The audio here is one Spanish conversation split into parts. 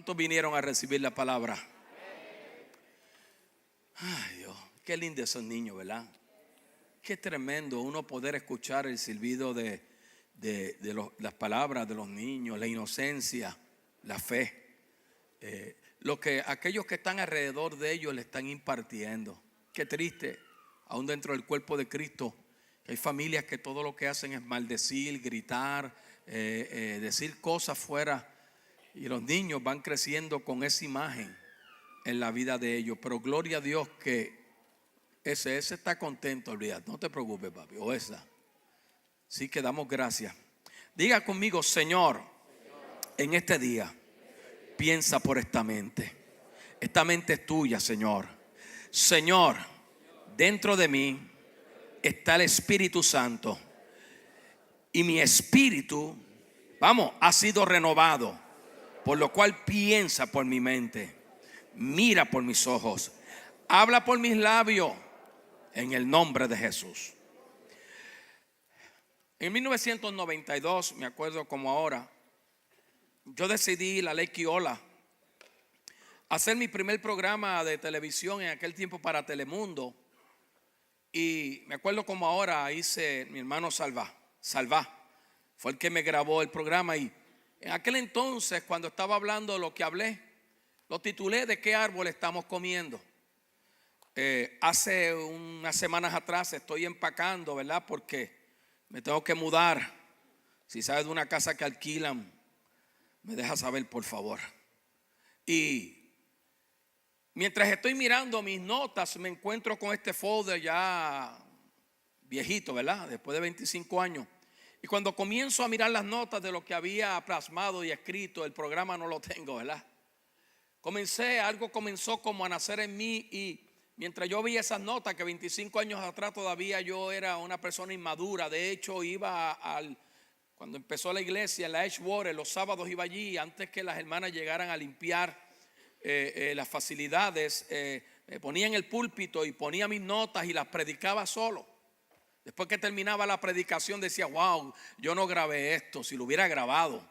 ¿Cuántos vinieron a recibir la palabra? Ay, Dios, qué lindo esos niños, ¿verdad? Qué tremendo uno poder escuchar el silbido de las palabras de los niños, la inocencia, la fe, lo que aquellos que están alrededor de ellos le están impartiendo. Qué triste, aún dentro del cuerpo de Cristo, que hay familias que todo lo que hacen es maldecir, gritar, decir cosas fuera, y los niños van creciendo con esa imagen en la vida de ellos. Pero gloria a Dios que ese está contento, olvídate, no te preocupes, papi, o esa. Sí, que damos gracias. Diga conmigo: Señor, en este día piensa por esta mente. Esta mente es tuya, Señor. Señor, dentro de mí está el Espíritu Santo, y mi espíritu, ha sido renovado, por lo cual piensa por mi mente, mira por mis ojos, habla por mis labios, en el nombre de Jesús. En 1992, me acuerdo como ahora, yo decidí, la ley Quiola, hacer mi primer programa de televisión en aquel tiempo para Telemundo. Y me acuerdo como ahora, hice mi hermano Salva, fue el que me grabó el programa. Y en aquel entonces, cuando estaba hablando lo que hablé, lo titulé ¿De qué árbol estamos comiendo? Hace unas semanas atrás estoy empacando, ¿verdad? Porque me tengo que mudar. Si sabes de una casa que alquilan, me deja saber, por favor. Y mientras estoy mirando mis notas, me encuentro con este folder ya viejito, ¿verdad? Después de 25 años. Y cuando comienzo a mirar las notas de lo que había plasmado y escrito, el programa no lo tengo, ¿verdad? Algo comenzó como a nacer en mí, y mientras yo veía esas notas, que 25 años atrás todavía yo era una persona inmadura. De hecho, iba cuando empezó la iglesia en la Edgewater, los sábados iba allí, antes que las hermanas llegaran a limpiar las facilidades, me ponía en el púlpito y ponía mis notas y las predicaba solo. Después que terminaba la predicación decía: wow, yo no grabé esto, si lo hubiera grabado.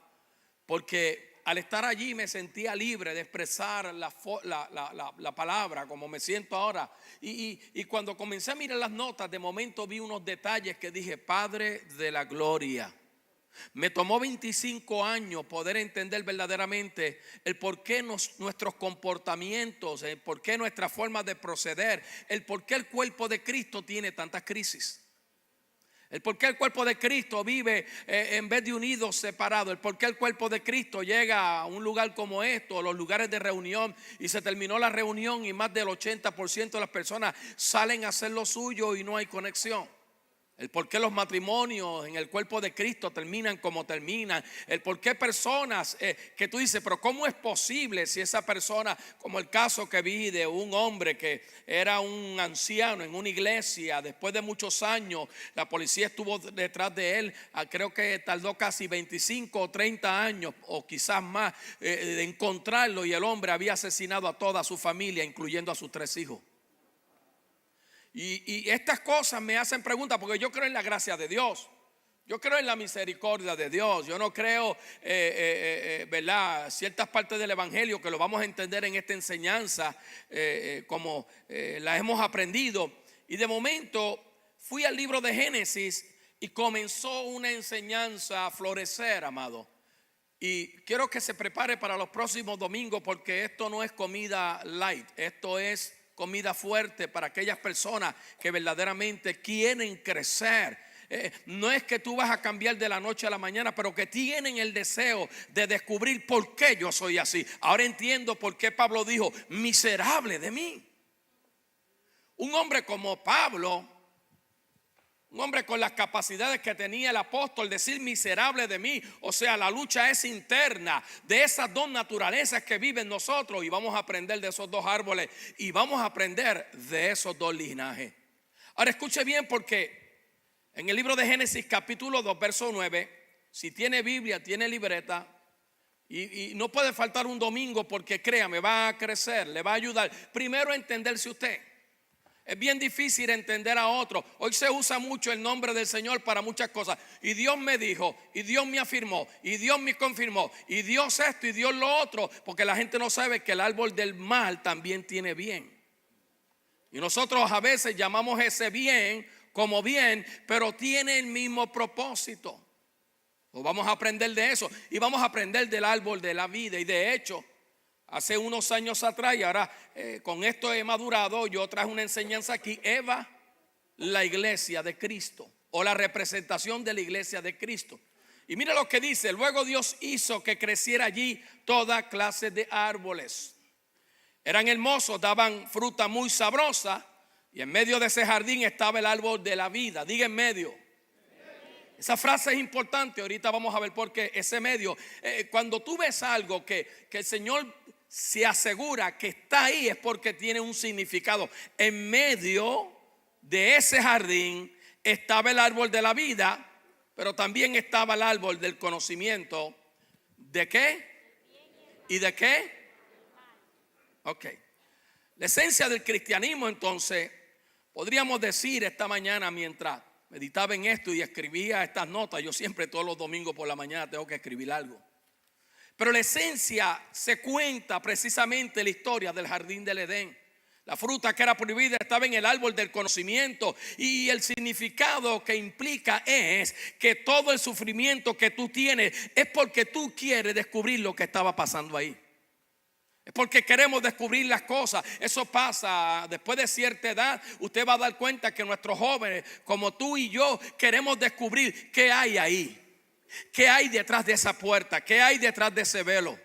Porque al estar allí me sentía libre de expresar la palabra como me siento ahora. Y cuando comencé a mirar las notas, de momento vi unos detalles que dije: Padre de la gloria. Me tomó 25 años poder entender verdaderamente el por qué nuestros comportamientos, el por qué nuestra forma de proceder, el por qué el cuerpo de Cristo tiene tantas crisis. El por qué el cuerpo de Cristo vive en vez de unidos, separados. El por qué el cuerpo de Cristo llega a un lugar como esto, los lugares de reunión, y se terminó la reunión y más del 80% de las personas salen a hacer lo suyo y no hay conexión. El por qué los matrimonios en el cuerpo de Cristo terminan como terminan. El por qué personas que tú dices: pero ¿cómo es posible si esa persona, como el caso que vi de un hombre que era un anciano en una iglesia, después de muchos años la policía estuvo detrás de él, creo que tardó casi 25 o 30 años o quizás más de encontrarlo, y el hombre había asesinado a toda su familia, incluyendo a sus 3 hijos. Y estas cosas me hacen preguntas, porque yo creo en la gracia de Dios, yo creo en la misericordia de Dios. Yo no creo, ¿verdad?, ciertas partes del evangelio que lo vamos a entender en esta enseñanza como la hemos aprendido. Y de momento fui al libro de Génesis y comenzó una enseñanza a florecer, amado. Y quiero que se prepare para los próximos domingos, porque esto no es comida light, esto es comida fuerte para aquellas personas que verdaderamente quieren crecer. No es que tú vas a cambiar de la noche a la mañana, pero que tienen el deseo de descubrir por qué yo soy así. Ahora entiendo por qué Pablo dijo: miserable de mí. Un hombre como Pablo, un hombre con las capacidades que tenía el apóstol, decir miserable de mí. O sea, la lucha es interna de esas dos naturalezas que viven nosotros, y vamos a aprender de esos dos árboles y vamos a aprender de esos dos linajes. Ahora escuche bien, porque en el libro de Génesis capítulo 2 verso 9, si tiene Biblia, tiene libreta, y no puede faltar un domingo, porque créame, va a crecer, le va a ayudar primero a entenderse usted. Es bien difícil entender a otro. Hoy se usa mucho el nombre del Señor para muchas cosas. Y Dios me dijo, y Dios me afirmó, y Dios me confirmó, y Dios esto, y Dios lo otro. Porque la gente no sabe que el árbol del mal también tiene bien. Y nosotros a veces llamamos ese bien como bien, pero tiene el mismo propósito. Pues vamos a aprender de eso. Y vamos a aprender del árbol de la vida. Y de hecho, hace unos años atrás, y ahora con esto he madurado, yo traje una enseñanza aquí: Eva, la iglesia de Cristo, o la representación de la iglesia de Cristo. Y mira lo que dice: luego Dios hizo que creciera allí toda clase de árboles. Eran hermosos, daban fruta muy sabrosa, y en medio de ese jardín estaba el árbol de la vida. Diga en medio. Esa frase es importante, ahorita vamos a ver por qué. Ese medio, cuando tú ves algo que el Señor se asegura que está ahí, es porque tiene un significado. En medio de ese jardín estaba el árbol de la vida, pero también estaba el árbol del conocimiento. ¿De qué? ¿Y de qué? Ok. La esencia del cristianismo, entonces, podríamos decir esta mañana, mientras meditaba en esto y escribía estas notas. Yo siempre todos los domingos por la mañana tengo que escribir algo. Pero la esencia se cuenta precisamente en la historia del jardín del Edén. La fruta que era prohibida estaba en el árbol del conocimiento, y el significado que implica es que todo el sufrimiento que tú tienes es porque tú quieres descubrir lo que estaba pasando ahí. Es porque queremos descubrir las cosas. Eso pasa después de cierta edad. Usted va a dar cuenta que nuestros jóvenes, como tú y yo, queremos descubrir qué hay ahí. ¿Qué hay detrás de esa puerta? ¿Qué hay detrás de ese velo?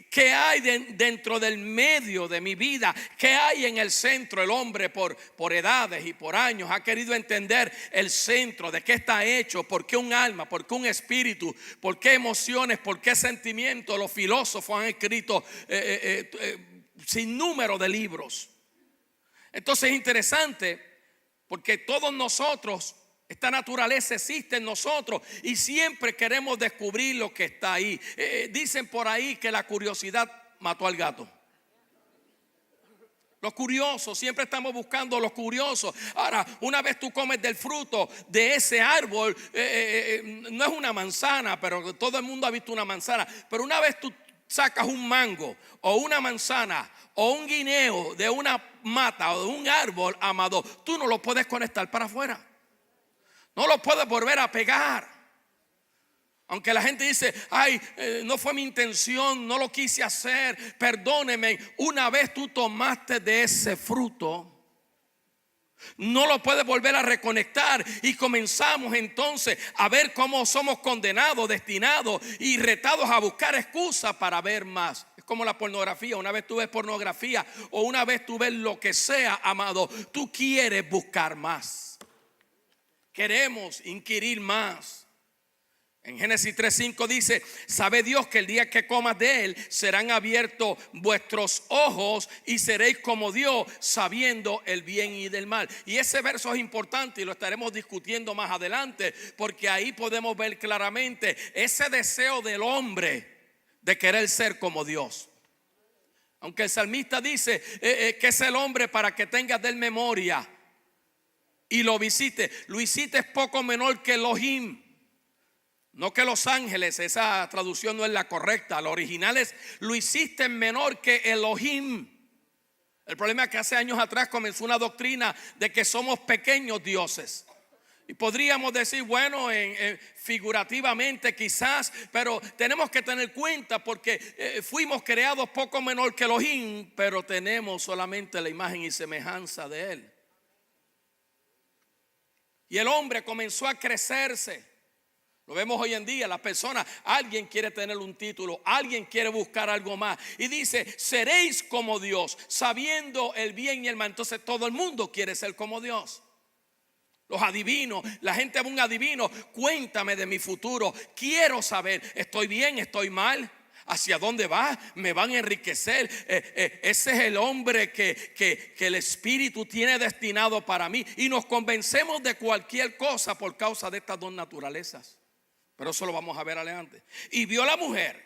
¿Qué hay dentro del medio de mi vida? ¿Qué hay en el centro? El hombre por edades y por años ha querido entender el centro, de qué está hecho, por qué un alma, por qué un espíritu, por qué emociones, por qué sentimientos. Los filósofos han escrito sin número de libros. Entonces es interesante porque todos nosotros, esta naturaleza existe en nosotros, y siempre queremos descubrir lo que está ahí. Dicen por ahí que la curiosidad mató al gato. Los curiosos, siempre estamos buscando los curiosos. Ahora, una vez tú comes del fruto de ese árbol, no es una manzana, pero todo el mundo ha visto una manzana. Pero una vez tú sacas un mango o una manzana o un guineo de una mata o de un árbol, amado, tú no lo puedes conectar para afuera. No lo puedes volver a pegar. Aunque la gente dice: ay, no fue mi intención, no lo quise hacer, perdóneme. Una vez tú tomaste de ese fruto, no lo puedes volver a reconectar. Y comenzamos entonces a ver cómo somos condenados, destinados y retados a buscar excusas para ver más. Es como la pornografía. Una vez tú ves pornografía o una vez tú ves lo que sea, amado, tú quieres buscar más. Queremos inquirir más. En Génesis 3:5 dice: sabe Dios que el día que comas de él serán abiertos vuestros ojos y seréis como Dios, sabiendo el bien y del mal. Y ese verso es importante y lo estaremos discutiendo más adelante, porque ahí podemos ver claramente ese deseo del hombre de querer ser como Dios. Aunque el salmista dice que es el hombre para que tengas de él memoria y lo visite. Lo hiciste es poco menor que Elohim. No que los ángeles, esa traducción no es la correcta. Lo original es: lo hiciste menor que Elohim. El problema es que hace años atrás comenzó una doctrina de que somos pequeños dioses. Y podríamos decir, bueno, figurativamente quizás, pero tenemos que tener cuenta porque fuimos creados poco menor que Elohim, pero tenemos solamente la imagen y semejanza de él. Y el hombre comenzó a crecerse. Lo vemos hoy en día, las personas, alguien quiere tener un título, alguien quiere buscar algo más. Y dice: seréis como Dios, sabiendo el bien y el mal. Entonces todo el mundo quiere ser como Dios. Los adivinos, la gente es un adivino. Cuéntame de mi futuro, quiero saber, ¿estoy bien, estoy mal? ¿Hacia dónde va? ¿Me van a enriquecer? Ese es el hombre que el Espíritu tiene destinado para mí. Y nos convencemos de cualquier cosa por causa de estas dos naturalezas. Pero eso lo vamos a ver adelante. Y vio la mujer.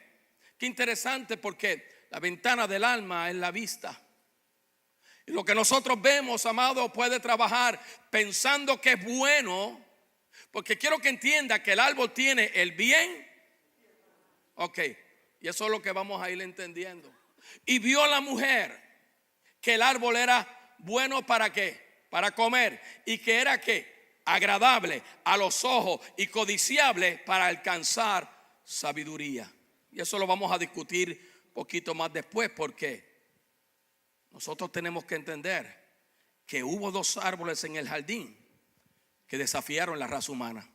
Qué interesante, porque la ventana del alma es la vista. Y lo que nosotros vemos, amado, puede trabajar pensando que es bueno, porque quiero que entienda que el árbol tiene el bien. Ok, y eso es lo que vamos a ir entendiendo. Y vio la mujer que el árbol era bueno para qué, para comer, y que era qué, agradable a los ojos y codiciable para alcanzar sabiduría. Y eso lo vamos a discutir un poquito más después, porque nosotros tenemos que entender que hubo dos árboles en el jardín que desafiaron la raza humana.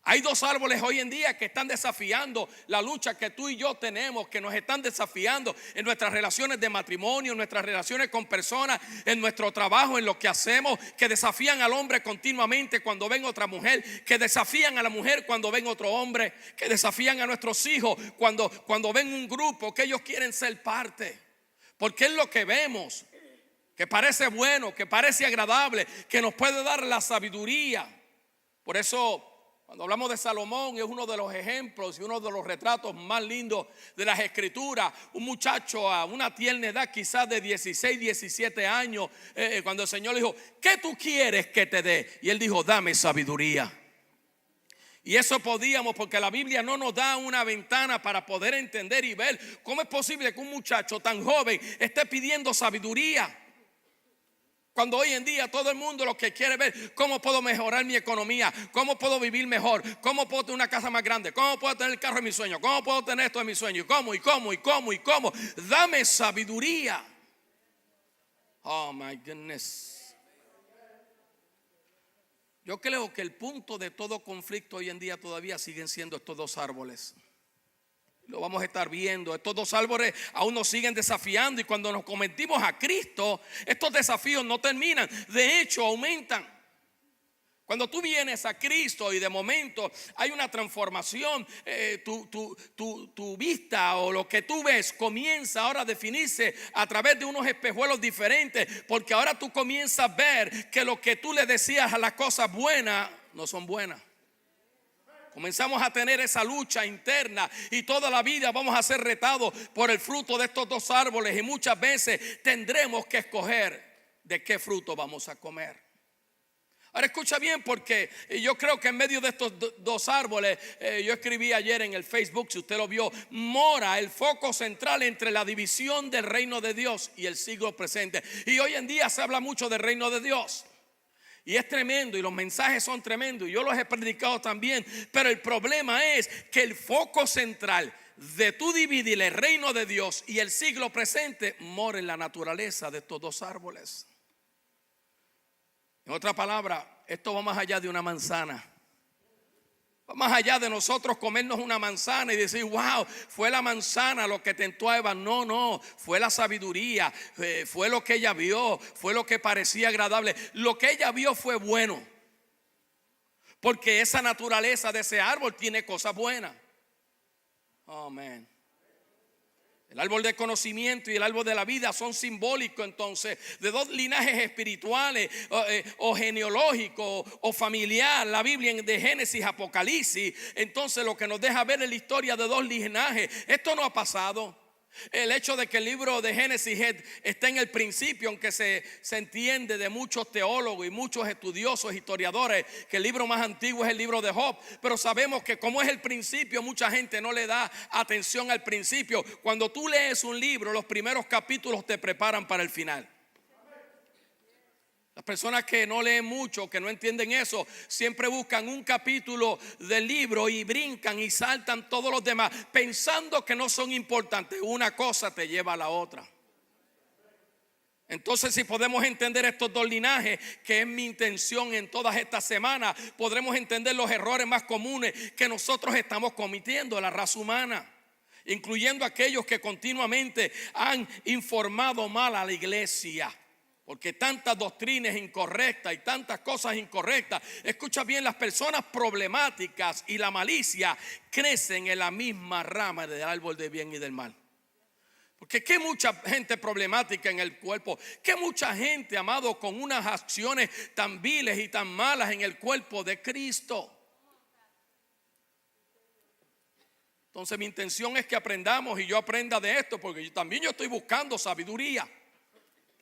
Hay dos árboles hoy en día que están desafiando la lucha que tú y yo tenemos, que nos están desafiando en nuestras relaciones de matrimonio, en nuestras relaciones con personas, en nuestro trabajo, en lo que hacemos, que desafían al hombre continuamente cuando ven otra mujer, que desafían a la mujer cuando ven otro hombre, que desafían a nuestros hijos cuando ven un grupo que ellos quieren ser parte. Porque es lo que vemos, que parece bueno, que parece agradable, que nos puede dar la sabiduría. Por eso, cuando hablamos de Salomón, es uno de los ejemplos y uno de los retratos más lindos de las escrituras. Un muchacho a una tierna edad, quizás de 16, 17 años, cuando el Señor le dijo: ¿qué tú quieres que te dé? Y él dijo: dame sabiduría. Y eso podíamos, porque la Biblia no nos da una ventana para poder entender y ver cómo es posible que un muchacho tan joven esté pidiendo sabiduría, cuando hoy en día todo el mundo lo que quiere ver: cómo puedo mejorar mi economía, cómo puedo vivir mejor, cómo puedo tener una casa más grande, cómo puedo tener el carro de mis sueños, cómo puedo tener esto de mis sueños, cómo. Dame sabiduría. Oh my goodness. Yo creo que el punto de todo conflicto hoy en día todavía siguen siendo estos dos árboles. Lo vamos a estar viendo. Estos dos árboles aún nos siguen desafiando, y cuando nos convertimos a Cristo, estos desafíos no terminan, de hecho aumentan. Cuando tú vienes a Cristo y de momento hay una transformación, tu vista o lo que tú ves comienza ahora a definirse a través de unos espejuelos diferentes, porque ahora tú comienzas a ver que lo que tú le decías a las cosas buenas no son buenas. Comenzamos a tener esa lucha interna, y toda la vida vamos a ser retados por el fruto de estos dos árboles, y muchas veces tendremos que escoger de qué fruto vamos a comer. Ahora escucha bien, porque yo creo que en medio de estos dos árboles, yo escribí ayer en el Facebook, si usted lo vio, mora el foco central entre la división del reino de Dios y el siglo presente. Y hoy en día se habla mucho del reino de Dios, y es tremendo, y los mensajes son tremendos, y yo los he predicado también. Pero el problema es que el foco central de tú dividir el reino de Dios y el siglo presente mora en la naturaleza de estos dos árboles. En otra palabra, esto va más allá de una manzana. Va más allá de nosotros comernos una manzana y decir: wow, fue la manzana lo que tentó a Eva. No, fue la sabiduría, fue lo que ella vio, fue lo que parecía agradable. Lo que ella vio fue bueno, porque esa naturaleza de ese árbol tiene cosas buenas. Amén. El árbol del conocimiento y el árbol de la vida son simbólicos entonces de dos linajes espirituales o genealógicos o familiar. La Biblia de Génesis, Apocalipsis, entonces lo que nos deja ver es la historia de dos linajes. Esto no ha pasado. El hecho de que el libro de Génesis está en el principio, aunque se entiende de muchos teólogos y muchos estudiosos, historiadores, que el libro más antiguo es el libro de Job, pero sabemos que como es el principio, mucha gente no le da atención al principio. Cuando tú lees un libro, los primeros capítulos te preparan para el final. Las personas que no leen mucho, que no entienden eso, siempre buscan un capítulo del libro y brincan y saltan todos los demás, pensando que no son importantes. Una cosa te lleva a la otra. Entonces, si podemos entender estos dos linajes, que es mi intención en todas estas semanas, podremos entender los errores más comunes que nosotros estamos cometiendo, la raza humana, incluyendo aquellos que continuamente han informado mal a la iglesia. Porque tantas doctrinas incorrectas y tantas cosas incorrectas. Escucha bien, las personas problemáticas y la malicia crecen en la misma rama del árbol del bien y del mal. Porque qué mucha gente problemática en el cuerpo, qué mucha gente, amado, con unas acciones tan viles y tan malas en el cuerpo de Cristo. Entonces mi intención es que aprendamos y yo aprenda de esto, porque yo estoy buscando sabiduría.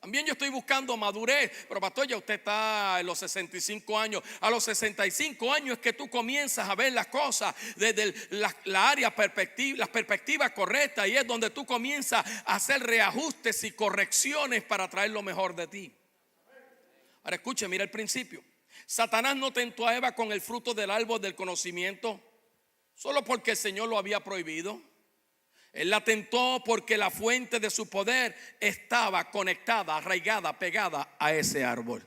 También yo estoy buscando madurez. Pero pastor, ya usted está en los 65 años. A los 65 años es que tú comienzas a ver las cosas desde la área perspectiva, las perspectivas correctas. Y es donde tú comienzas a hacer reajustes y correcciones para traer lo mejor de ti. Ahora escuche, mira el principio. Satanás no tentó a Eva con el fruto del árbol del conocimiento solo porque el Señor lo había prohibido. Él la tentó porque la fuente de su poder estaba conectada, arraigada, pegada a ese árbol.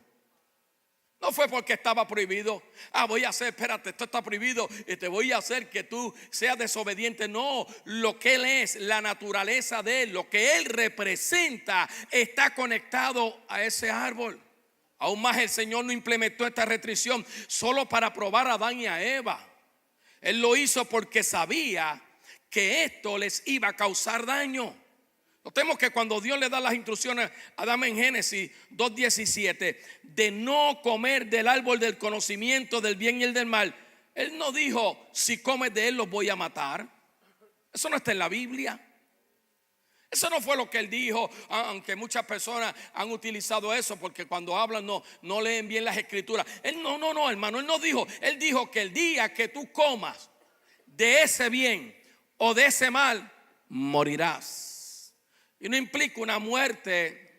No fue porque estaba prohibido. Voy a hacer, espérate, esto está prohibido y te voy a hacer que tú seas desobediente. No, lo que Él es, la naturaleza de Él, lo que Él representa, está conectado a ese árbol. Aún más, el Señor no implementó esta restricción solo para probar a Adán y a Eva. Él lo hizo porque sabía que esto les iba a causar daño. Notemos que cuando Dios le da las instrucciones a Adán en Génesis 2:17 de no comer del árbol del conocimiento del bien y el del mal, Él no dijo: si comes de él los voy a matar. Eso no está en la Biblia. Eso no fue lo que Él dijo, aunque muchas personas han utilizado eso porque cuando hablan no leen bien las escrituras. Él no, hermano, Él no dijo. Él dijo que el día que tú comas de ese bien o de ese mal, morirás. Y no implica una muerte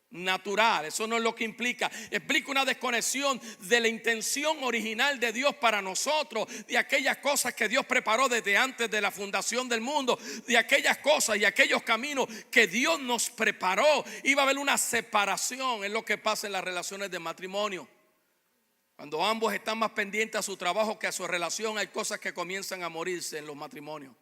natural, eso no es lo que implica. Implica una desconexión de la intención original de Dios para nosotros, de aquellas cosas que Dios preparó desde antes de la fundación del mundo, de aquellas cosas y aquellos caminos que Dios nos preparó. Iba a haber una separación, es lo que pasa en las relaciones de matrimonio. Cuando ambos están más pendientes a su trabajo que a su relación, hay cosas que comienzan a morirse en los matrimonios.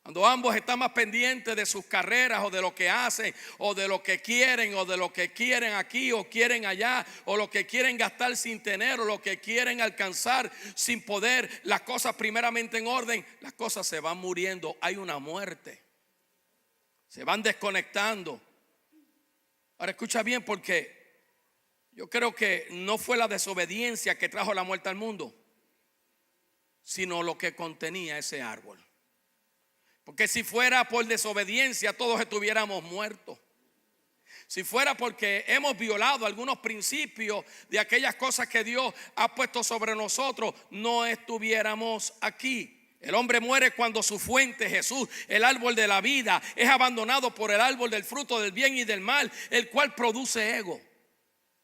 Cuando ambos están más pendientes de sus carreras o de lo que hacen o de lo que quieren o de lo que quieren aquí o quieren allá o lo que quieren gastar sin tener o lo que quieren alcanzar sin poder, las cosas primeramente en orden, las cosas se van muriendo. Hay una muerte. Se van desconectando. Ahora escucha bien, porque yo creo que no fue la desobediencia que trajo la muerte al mundo, sino lo que contenía ese árbol. Porque si fuera por desobediencia todos estuviéramos muertos. Si fuera porque hemos violado algunos principios de aquellas cosas que Dios ha puesto sobre nosotros, no estuviéramos aquí. El hombre muere cuando su fuente, Jesús, el árbol de la vida, es abandonado por el árbol del fruto del bien y del mal, el cual produce ego.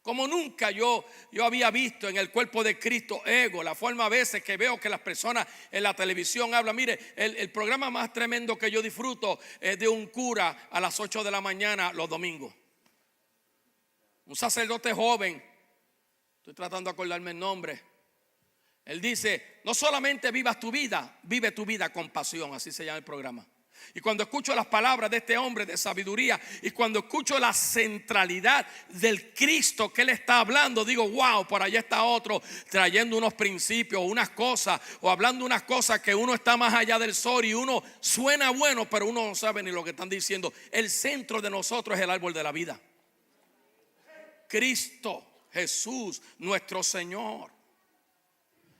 Como nunca yo había visto en el cuerpo de Cristo ego. La forma a veces que veo que las personas en la televisión hablan. Mire, el programa más tremendo que yo disfruto es de un cura a las 8 de la mañana los domingos. Un sacerdote joven, estoy tratando de acordarme el nombre. Él dice: no solamente vivas tu vida, vive tu vida con pasión. Así se llama el programa. Y cuando escucho las palabras de este hombre de sabiduría y cuando escucho la centralidad del Cristo que él está hablando, digo: wow, por allá está otro trayendo unos principios, unas cosas, o hablando unas cosas que uno está más allá del sol y uno suena bueno, pero uno no sabe ni lo que están diciendo. El centro de nosotros es el árbol de la vida. Cristo, Jesús, nuestro Señor.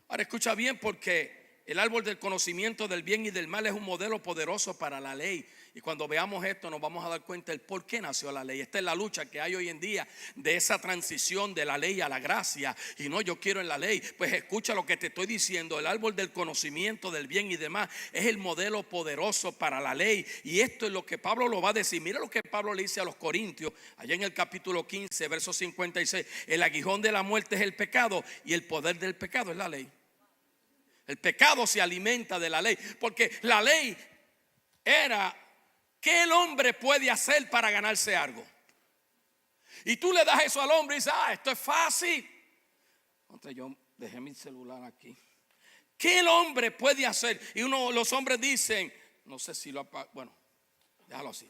Ahora escucha bien, porque el árbol del conocimiento del bien y del mal es un modelo poderoso para la ley. Y cuando veamos esto nos vamos a dar cuenta del por qué nació la ley. Esta es la lucha que hay hoy en día de esa transición de la ley a la gracia. Y no, yo quiero en la ley. Pues escucha lo que te estoy diciendo. El árbol del conocimiento del bien y demás es el modelo poderoso para la ley. Y esto es lo que Pablo lo va a decir. Mira lo que Pablo le dice a los Corintios, allá en el capítulo 15, verso 56. El aguijón de la muerte es el pecado y el poder del pecado es la ley. El pecado se alimenta de la ley, porque la ley era ¿qué el hombre puede hacer para ganarse algo? Y tú le das eso al hombre y dices: esto es fácil. Entonces yo dejé mi celular aquí. ¿Qué el hombre puede hacer? Y los hombres dicen, no sé si lo apago, bueno, déjalo así.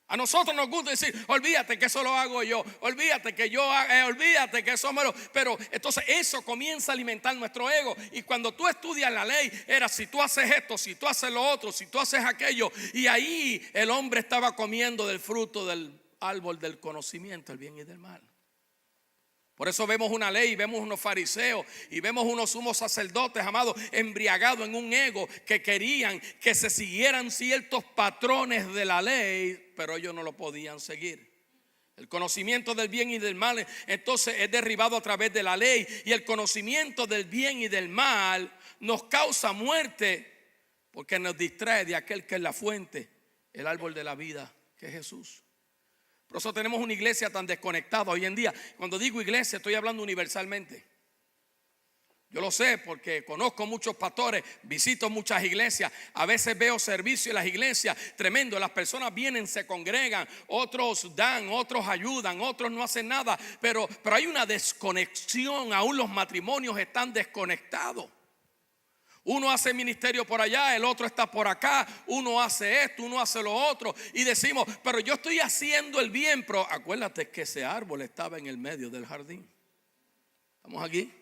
A nosotros nos gusta decir: olvídate que eso lo hago yo, olvídate que yo olvídate que eso me lo. Pero entonces eso comienza a alimentar nuestro ego. Y cuando tú estudias la ley, era si tú haces esto, si tú haces lo otro, si tú haces aquello. Y ahí el hombre estaba comiendo del fruto del árbol del conocimiento, el bien y del mal. Por eso vemos una ley, vemos unos fariseos y vemos unos sumos sacerdotes, amados, embriagados en un ego, que querían que se siguieran ciertos patrones de la ley, pero ellos no lo podían seguir. El conocimiento del bien y del mal entonces es derribado a través de la ley, y el conocimiento del bien y del mal nos causa muerte porque nos distrae de aquel que es la fuente, el árbol de la vida, que es Jesús. Por eso tenemos una iglesia tan desconectada hoy en día. Cuando digo iglesia, estoy hablando universalmente. Yo lo sé porque conozco muchos pastores, visito muchas iglesias, a veces veo servicio en las iglesias tremendo. Las personas vienen, se congregan, otros dan, otros ayudan, otros no hacen nada, pero hay una desconexión. Aún los matrimonios están desconectados. Uno hace ministerio por allá, el otro está por acá, uno hace esto, uno hace lo otro, y decimos, pero yo estoy haciendo el bien. Pero acuérdate que ese árbol estaba en el medio del jardín. ¿Estamos aquí?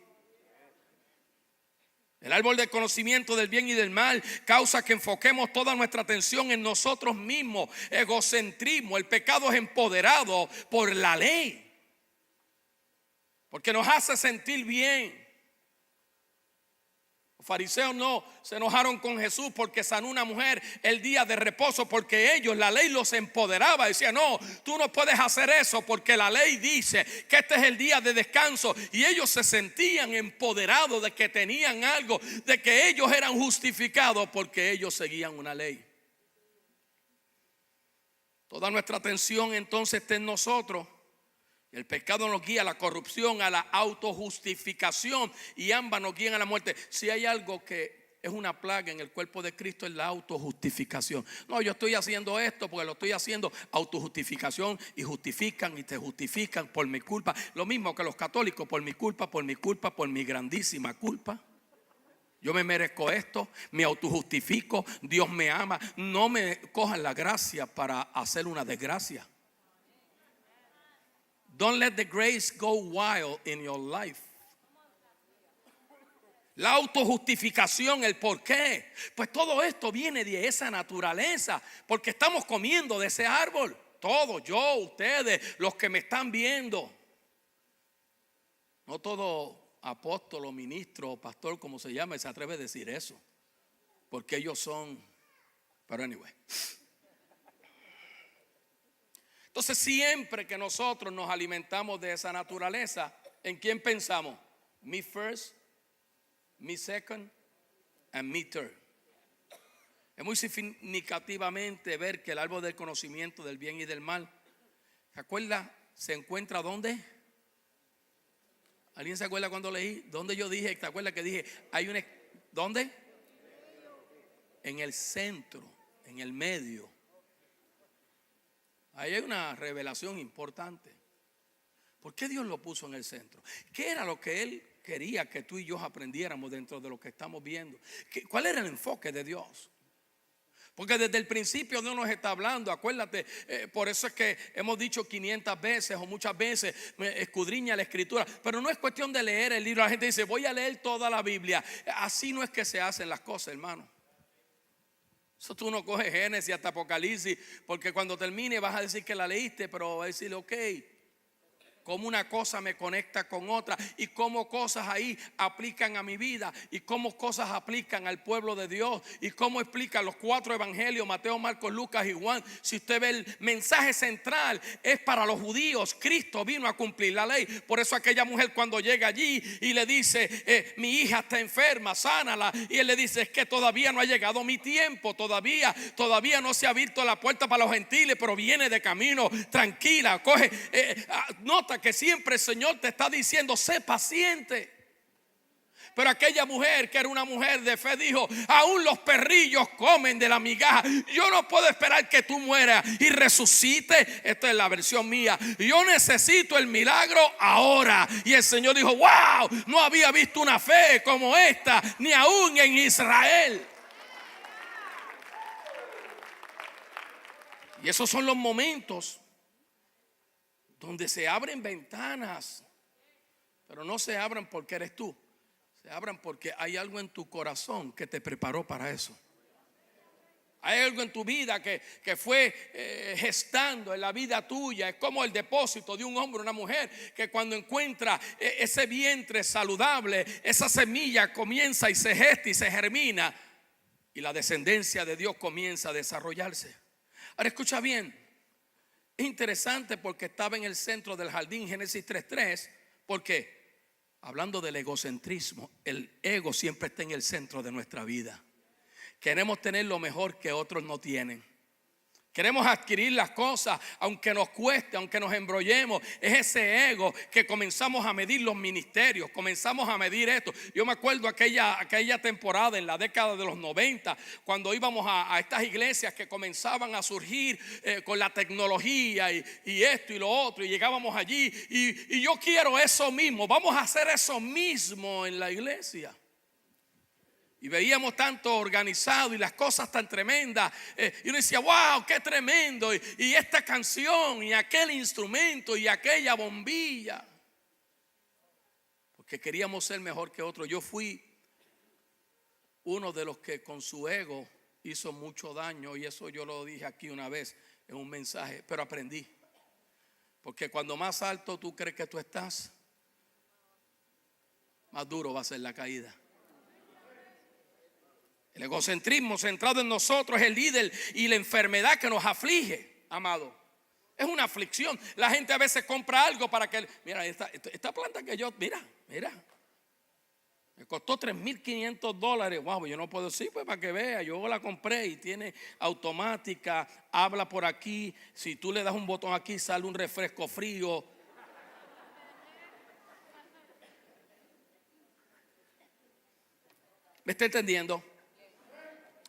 El árbol del conocimiento del bien y del mal causa que enfoquemos toda nuestra atención en nosotros mismos. Egocentrismo. El pecado es empoderado por la ley, porque nos hace sentir bien. Los fariseos no se enojaron con Jesús porque sanó una mujer el día de reposo, porque ellos, la ley los empoderaba. Decían, no, tú no puedes hacer eso porque la ley dice que este es el día de descanso. Y ellos se sentían empoderados de que tenían algo, de que ellos eran justificados porque ellos seguían una ley. Toda nuestra atención entonces está en nosotros. El pecado nos guía a la corrupción, a la autojustificación, y ambas nos guían a la muerte. Si hay algo que es una plaga en el cuerpo de Cristo, es la autojustificación. No, yo estoy haciendo esto porque lo estoy haciendo. Autojustificación, y justifican y te justifican por mi culpa. Lo mismo que los católicos, por mi culpa, por mi culpa, por mi grandísima culpa. Yo me merezco esto, me autojustifico, Dios me ama. No me cojan la gracia para hacer una desgracia. Don't let the grace go wild in your life. La autojustificación, el por qué. Pues todo esto viene de esa naturaleza, porque estamos comiendo de ese árbol. Todos, yo, ustedes, los que me están viendo. No todo apóstol o ministro o pastor, como se llama, se atreve a decir eso, porque ellos son. Pero anyway. Entonces, siempre que nosotros nos alimentamos de esa naturaleza, ¿en quién pensamos? Me first, me second, and me third. Es muy significativamente ver que el árbol del conocimiento del bien y del mal, ¿se acuerda? ¿Se encuentra dónde? ¿Alguien se acuerda cuando leí? ¿Dónde yo dije? ¿Te acuerdas que dije? Hay una, ¿dónde? En el centro, en el medio. Ahí hay una revelación importante. ¿Por qué Dios lo puso en el centro? ¿Qué era lo que Él quería que tú y yo aprendiéramos dentro de lo que estamos viendo? ¿Cuál era el enfoque de Dios? Porque desde el principio Dios nos está hablando. Acuérdate, por eso es que hemos dicho 500 veces o muchas veces, escudriña la escritura. Pero no es cuestión de leer el libro. La gente dice, voy a leer toda la Biblia. Así no es que se hacen las cosas, hermano. Eso tú no coges Génesis hasta Apocalipsis, porque cuando termine vas a decir que la leíste, pero vas a decirle, ok, cómo una cosa me conecta con otra, y cómo cosas ahí aplican a mi vida, y cómo cosas aplican al pueblo de Dios, y cómo explican los 4 evangelios, Mateo, Marcos, Lucas y Juan. Si usted ve, el mensaje central es para los judíos. Cristo vino a cumplir la ley. Por eso aquella mujer, cuando llega allí y le dice, mi hija está enferma, sánala, y él le dice, es que todavía no ha llegado mi tiempo, todavía no se ha abierto la puerta para los gentiles, pero viene de camino. Tranquila, coge, nota que siempre el Señor te está diciendo, sé paciente. Pero aquella mujer, que era una mujer de fe, dijo, aún los perrillos comen de la migaja. Yo no puedo esperar que tú mueras y resucite. Esta es la versión mía. Yo necesito el milagro ahora. Y el Señor dijo, wow, no había visto una fe como esta, ni aún en Israel. Y esos son los momentos donde se abren ventanas, pero no se abran porque eres tú, se abran porque hay algo en tu corazón que te preparó para eso. Hay algo en tu vida que fue gestando en la vida tuya. Es como el depósito de un hombre o una mujer que cuando encuentra ese vientre saludable, esa semilla comienza y se gesta y se germina. Y la descendencia de Dios comienza a desarrollarse. Ahora escucha bien. Es interesante porque estaba en el centro del jardín, Génesis 3:3. Porque hablando del egocentrismo, el ego siempre está en el centro de nuestra vida. Queremos tener lo mejor que otros no tienen. Queremos adquirir las cosas aunque nos cueste, aunque nos embrollemos. Es ese ego que comenzamos a medir los ministerios, comenzamos a medir esto. Yo me acuerdo aquella temporada en la década de los 90, cuando íbamos a estas iglesias que comenzaban a surgir con la tecnología y esto y lo otro, y llegábamos allí y yo quiero eso mismo. Vamos a hacer eso mismo en la iglesia. Y veíamos tanto organizado y las cosas tan tremendas. Y uno decía, wow, qué tremendo. Y esta canción y aquel instrumento y aquella bombilla. Porque queríamos ser mejor que otros. Yo fui uno de los que con su ego hizo mucho daño. Y eso yo lo dije aquí una vez en un mensaje. Pero aprendí. Porque cuando más alto tú crees que tú estás, más duro va a ser la caída. El egocentrismo centrado en nosotros es el líder y la enfermedad que nos aflige, amado. Es una aflicción. La gente a veces compra algo para que, mira, esta planta que yo, mira, me costó $3,500. Wow, yo no puedo decir, pues para que vea, yo la compré y tiene automática, habla por aquí. Si tú le das un botón aquí, sale un refresco frío. ¿Me está entendiendo?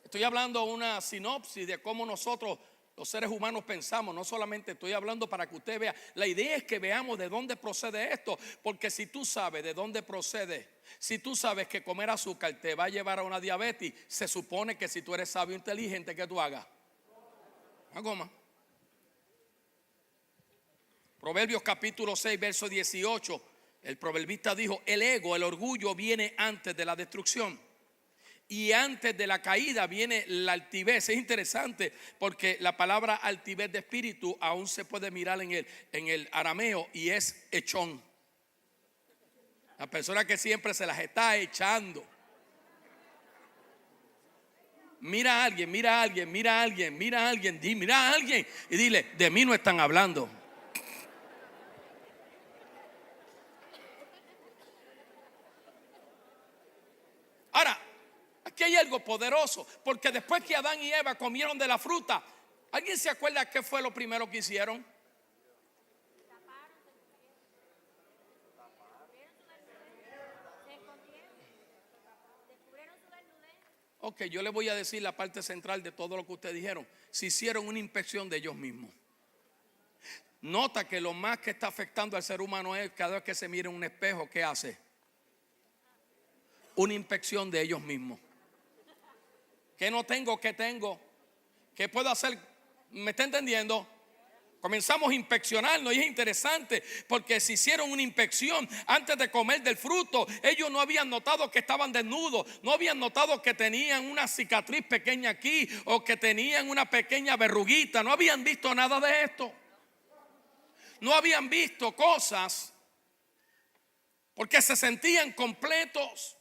Estoy hablando una sinopsis de cómo nosotros los seres humanos pensamos. No solamente estoy hablando para que usted vea. La idea es que veamos de dónde procede esto. Porque si tú sabes de dónde procede, si tú sabes que comer azúcar te va a llevar a una diabetes, se supone que si tú eres sabio e inteligente, ¿qué tú hagas? Una goma. Proverbios capítulo 6, verso 18. El proverbista dijo, el ego, el orgullo viene antes de la destrucción. Y antes de la caída viene la altivez. Es interesante porque la palabra altivez de espíritu aún se puede mirar en el arameo y es echón. La persona que siempre se las está echando. Mira a alguien y dile, de mí no están hablando. Ahora, aquí hay algo poderoso, porque después que Adán y Eva comieron de la fruta, ¿alguien se acuerda qué fue lo primero que hicieron? Ok, yo le voy a decir la parte central de todo lo que ustedes dijeron. Se hicieron una inspección de ellos mismos. Nota que lo más que está afectando al ser humano es cada vez que se mira en un espejo, ¿qué hace? Una inspección de ellos mismos. ¿Qué no tengo? ¿Qué tengo? ¿Qué puedo hacer? ¿Me está entendiendo? Comenzamos a inspeccionarnos y es interesante porque se hicieron una inspección antes de comer del fruto. Ellos no habían notado que estaban desnudos, no habían notado que tenían una cicatriz pequeña aquí o que tenían una pequeña verruguita. No habían visto nada de esto. No habían visto cosas porque se sentían completos.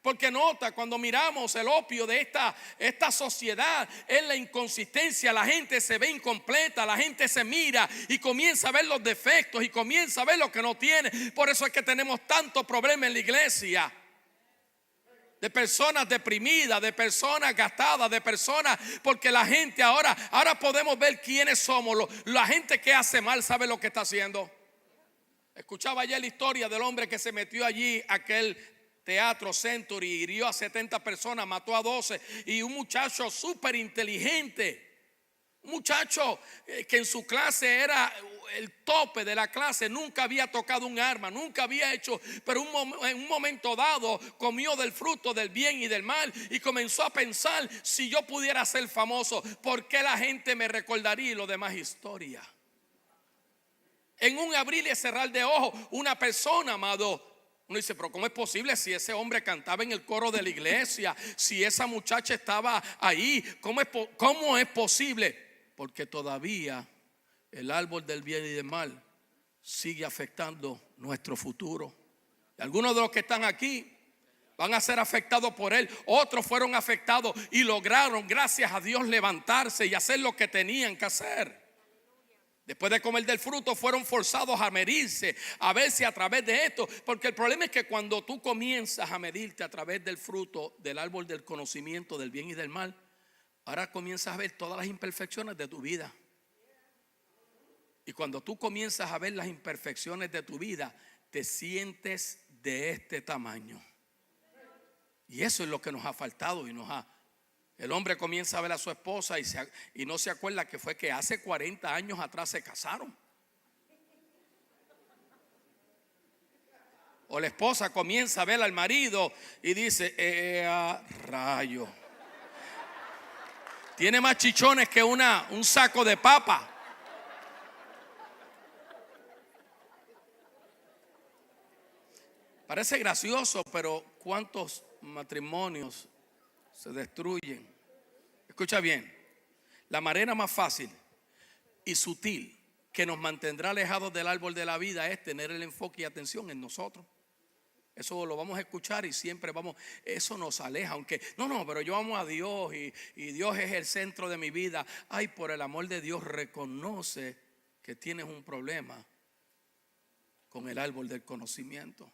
Porque nota, cuando miramos el opio de esta sociedad, es la inconsistencia. La gente se ve incompleta, la gente se mira y comienza a ver los defectos y comienza a ver lo que no tiene. Por eso es que tenemos tanto problema en la iglesia. De personas deprimidas, de personas gastadas, de personas, porque la gente ahora podemos ver quiénes somos. La gente que hace mal sabe lo que está haciendo. Escuchaba ayer la historia del hombre que se metió allí, aquel Teatro Century, hirió a 70 personas, mató a 12. Y un muchacho súper inteligente, un muchacho que en su clase era el tope de la clase, nunca había tocado un arma, nunca había hecho, pero en un momento dado comió del fruto del bien y del mal y comenzó a pensar, si yo pudiera ser famoso, ¿por qué la gente me recordaría? Y lo demás historia. En un abrir y cerrar de ojos, una persona, amado, Uno dice, pero ¿cómo es posible si ese hombre cantaba en el coro de la iglesia? Si esa muchacha estaba ahí, ¿cómo es posible? Porque todavía el árbol del bien y del mal sigue afectando nuestro futuro. Y algunos de los que están aquí van a ser afectados por él. Otros fueron afectados y lograron, gracias a Dios, levantarse y hacer lo que tenían que hacer. Después de comer del fruto fueron forzados a medirse, a verse a través de esto. Porque el problema es que cuando tú comienzas a medirte a través del fruto del árbol del conocimiento del bien y del mal, ahora comienzas a ver todas las imperfecciones de tu vida. Y cuando tú comienzas a ver las imperfecciones de tu vida, te sientes de este tamaño. Y eso es lo que nos ha faltado y el hombre comienza a ver a su esposa y no se acuerda que fue que hace 40 años atrás se casaron. O la esposa comienza a ver al marido y dice, rayo, tiene más chichones que un saco de papa. Parece gracioso, pero ¿cuántos matrimonios se destruyen? Escucha bien, la manera más fácil y sutil que nos mantendrá alejados del árbol de la vida es tener el enfoque y atención en nosotros. Eso lo vamos a escuchar y siempre eso nos aleja, aunque no, pero yo amo a Dios y Dios es el centro de mi vida. Ay, por el amor de Dios, reconoce que tienes un problema con el árbol del conocimiento,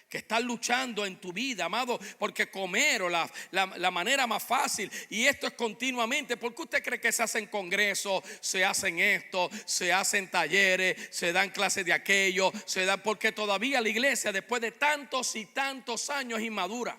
que estás luchando en tu vida, amado, porque comer o la manera más fácil, y esto es continuamente. ¿Por qué usted cree que se hacen congresos, se hacen esto, se hacen talleres, se dan clases de aquello, porque todavía la iglesia, después de tantos y tantos años, inmadura?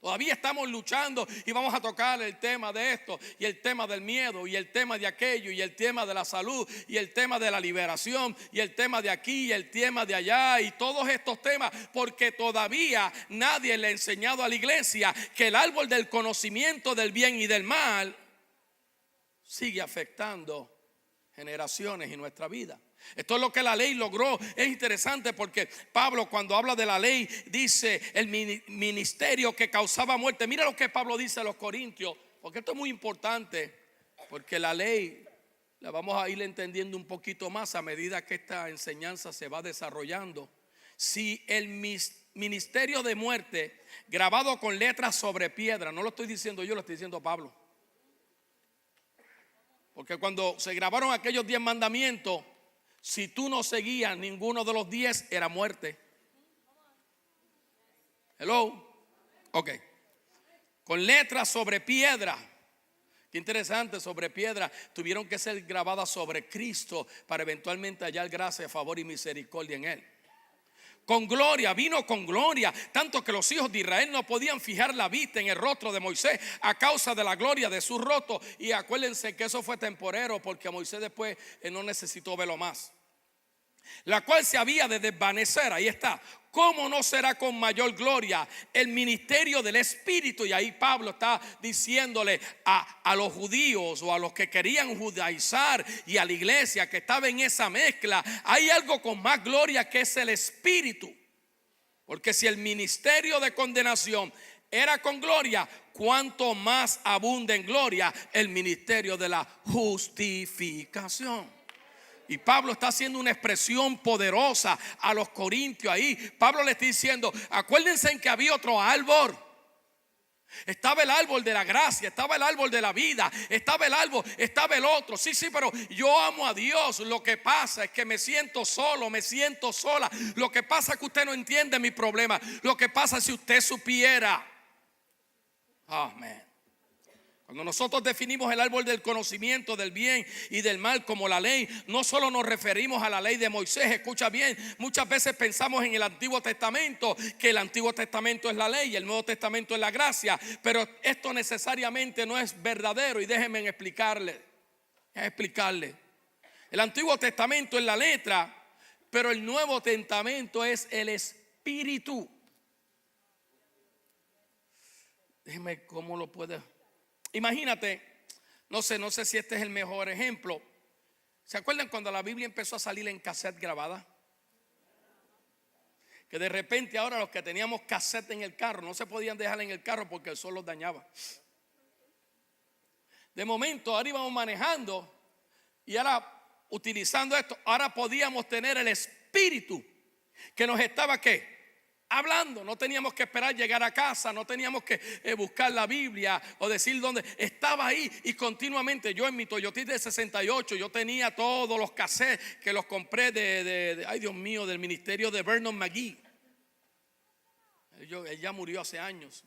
Todavía estamos luchando y vamos a tocar el tema de esto y el tema del miedo y el tema de aquello y el tema de la salud y el tema de la liberación y el tema de aquí y el tema de allá y todos estos temas, porque todavía nadie le ha enseñado a la iglesia que el árbol del conocimiento del bien y del mal sigue afectando generaciones y nuestra vida. Esto es lo que la ley logró. Es interesante porque Pablo, cuando habla de la ley, dice el ministerio que causaba muerte. Mira lo que Pablo dice a los Corintios, porque esto es muy importante, porque la ley la vamos a ir entendiendo un poquito más a medida que esta enseñanza se va desarrollando. Si el ministerio de muerte grabado con letras sobre piedra, no lo estoy diciendo yo, lo estoy diciendo Pablo, porque cuando se grabaron aquellos 10 mandamientos, si tú no seguías ninguno de los 10, era muerte. Hello. Ok. Con letras sobre piedra. Qué interesante, sobre piedra. Tuvieron que ser grabadas sobre Cristo para eventualmente hallar gracia, favor y misericordia en él. Con gloria, vino con gloria, tanto que los hijos de Israel no podían fijar la vista en el rostro de Moisés a causa de la gloria de su rostro. Y acuérdense que eso fue temporero, porque Moisés después no necesitó verlo más, la cual se había de desvanecer. Ahí está. ¿Cómo no será con mayor gloria el ministerio del Espíritu? Y ahí Pablo está diciéndole a los judíos o a los que querían judaizar y a la iglesia que estaba en esa mezcla, hay algo con más gloria que es el Espíritu. Porque si el ministerio de condenación era con gloria, cuánto más abunda en gloria el ministerio de la justificación. Y Pablo está haciendo una expresión poderosa a los corintios ahí. Pablo le está diciendo, acuérdense en que había otro árbol. Estaba el árbol de la gracia, estaba el árbol de la vida, estaba el árbol, estaba el otro. Sí, pero yo amo a Dios. Lo que pasa es que me siento solo, me siento sola. Lo que pasa es que usted no entiende mi problema. Lo que pasa es si usted supiera. Amén. Cuando nosotros definimos el árbol del conocimiento del bien y del mal como la ley, no solo nos referimos a la ley de Moisés. Escucha bien, muchas veces pensamos en el Antiguo Testamento, que el Antiguo Testamento es la ley y el Nuevo Testamento es la gracia, pero esto necesariamente no es verdadero. Y déjenme explicarle. El Antiguo Testamento es la letra, pero el Nuevo Testamento es el Espíritu. Déjeme cómo lo puede. Imagínate, no sé si este es el mejor ejemplo. ¿Se acuerdan cuando la Biblia empezó a salir en cassette grabada? que de repente ahora los que teníamos cassette en el carro no se podían dejar en el carro porque el sol los dañaba. De momento ahora íbamos manejando y ahora utilizando esto, ahora podíamos tener el Espíritu que nos estaba ¿qué? Hablando. No teníamos que esperar llegar a casa, no teníamos que buscar la Biblia o decir dónde. Estaba ahí y continuamente. Yo en mi Toyota de 68 yo tenía todos los cassettes que los compré ay Dios mío, del ministerio de Vernon McGee. Él ya murió hace años.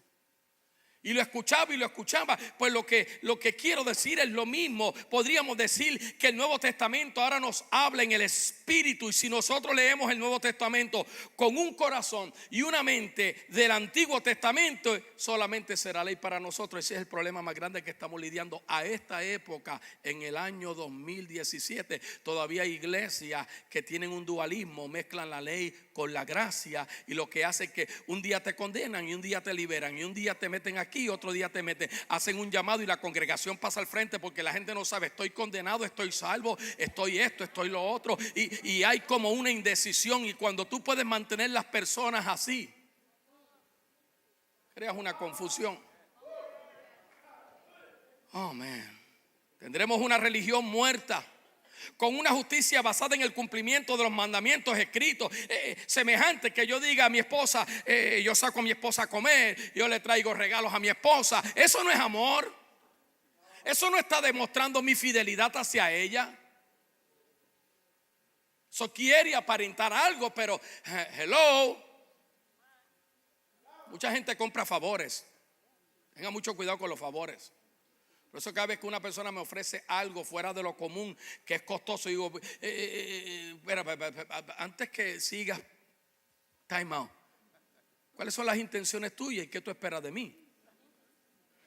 Y lo escuchaba. Pues lo que quiero decir es lo mismo. Podríamos decir que el Nuevo Testamento ahora nos habla en el Espíritu. Y si nosotros leemos el Nuevo Testamento con un corazón y una mente del Antiguo Testamento, solamente será ley para nosotros. Ese es el problema más grande que estamos lidiando a esta época. En el año 2017 todavía hay iglesias que tienen un dualismo, mezclan la ley con la gracia, y lo que hace es que un día te condenan y un día te liberan, y un día te meten aquí, otro día te meten, hacen un llamado y la congregación pasa al frente porque la gente no sabe, estoy condenado, estoy salvo, estoy esto, estoy lo otro, y hay como una indecisión. Y cuando tú puedes mantener las personas así, creas una confusión. Oh man, tendremos una religión muerta, con una justicia basada en el cumplimiento de los mandamientos escritos, semejante que yo diga a mi esposa, yo saco a mi esposa a comer, yo le traigo regalos a mi esposa. Eso no es amor. Eso no está demostrando mi fidelidad hacia ella. Eso quiere aparentar algo, pero hello. Mucha gente compra favores. Tenga mucho cuidado con los favores. Por eso cada vez que una persona me ofrece algo fuera de lo común, que es costoso, digo, espera, antes que sigas, time out. ¿Cuáles son las intenciones tuyas y qué tú esperas de mí?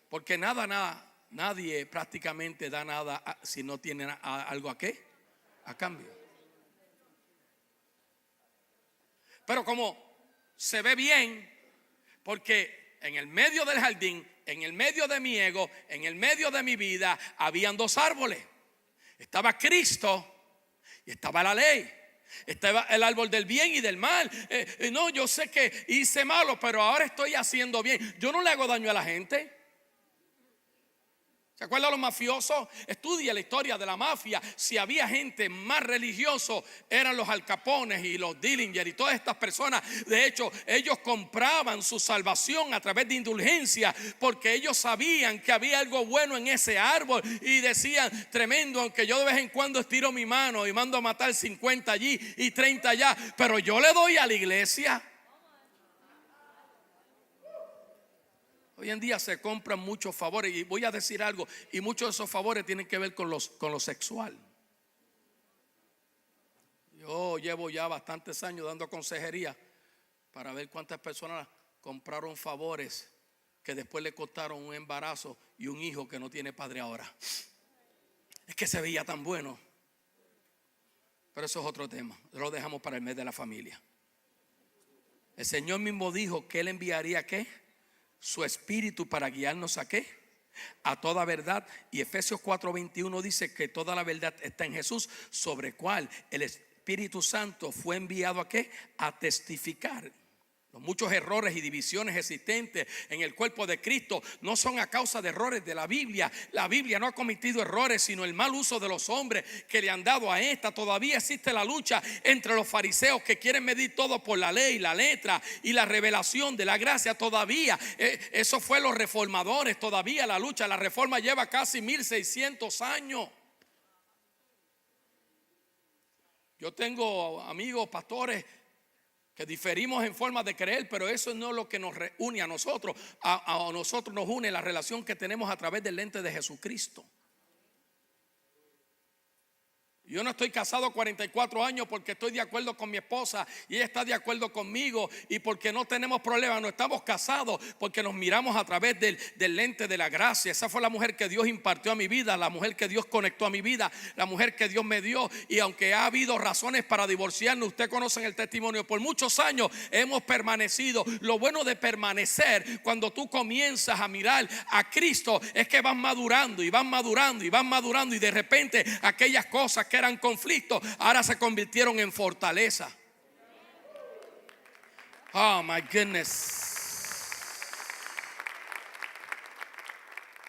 Porque nadie prácticamente da nada si no tiene algo a qué, a cambio. Pero como se ve bien, porque en el medio del jardín, en el medio de mi ego, en el medio de mi vida, habían dos árboles. Estaba Cristo y estaba la ley. Estaba el árbol del bien y del mal. No, yo sé que hice malo, pero ahora estoy haciendo bien. Yo no le hago daño a la gente. ¿Se acuerdan los mafiosos? Estudia la historia de la mafia. Si había gente más religioso, eran los Al Capones y los Dillinger y todas estas personas. De hecho, ellos compraban su salvación a través de indulgencia, porque ellos sabían que había algo bueno en ese árbol. Y decían, tremendo, aunque yo de vez en cuando estiro mi mano y mando a matar 50 allí y 30 allá, pero yo le doy a la iglesia. Hoy en día se compran muchos favores, y voy a decir algo, y muchos de esos favores tienen que ver con lo sexual. Yo llevo ya bastantes años dando consejería para ver cuántas personas compraron favores que después le costaron un embarazo y un hijo que no tiene padre ahora. Es que se veía tan bueno. Pero eso es otro tema, lo dejamos para el mes de la familia. El Señor mismo dijo que Él enviaría ¿qué? Su Espíritu para guiarnos ¿a qué? A toda verdad. Y Efesios 4:21 dice que toda la verdad está en Jesús, sobre cual el Espíritu Santo fue enviado ¿a qué? A testificar. Los muchos errores y divisiones existentes en el cuerpo de Cristo no son a causa de errores de la Biblia. La Biblia no ha cometido errores, sino el mal uso de los hombres que le han dado a esta. Todavía existe la lucha entre los fariseos que quieren medir todo por la ley, la letra y la revelación de la gracia. Todavía eso fue los reformadores. Todavía la lucha, la reforma lleva casi 1600 años. Yo tengo amigos pastores que diferimos en forma de creer, pero eso no es lo que nos reúne a nosotros. A nosotros nos une la relación que tenemos a través del lente de Jesucristo. Yo no estoy casado 44 años porque estoy de acuerdo con mi esposa y ella está de acuerdo conmigo, y porque no tenemos problemas. No estamos casados porque nos miramos a través del lente de la gracia. Esa fue la mujer que Dios impartió a mi vida, la mujer que Dios conectó a mi vida, la mujer que Dios me dio. Y aunque ha habido razones para divorciarnos, usted conoce el testimonio, por muchos años hemos permanecido. Lo bueno de permanecer, cuando tú comienzas a mirar a Cristo, es que vas madurando y vas madurando y vas madurando, y de repente aquellas cosas que eran conflictos ahora se convirtieron en fortaleza. Oh my goodness.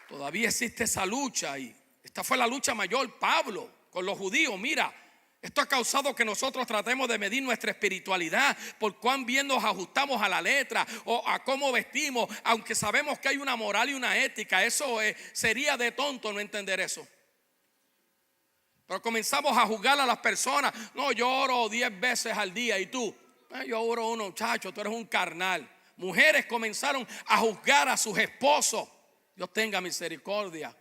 Todavía existe esa lucha y esta fue la lucha mayor, Pablo, con los judíos. Mira, esto ha causado que nosotros tratemos de medir nuestra espiritualidad por cuán bien nos ajustamos a la letra o a cómo vestimos, aunque sabemos que hay una moral y una ética. Eso sería de tonto no entender eso. Pero comenzamos a juzgar a las personas. No, yo oro 10 veces al día y tú, yo oro uno, muchacho, tú eres un carnal. Mujeres comenzaron a juzgar a sus esposos. Dios tenga misericordia.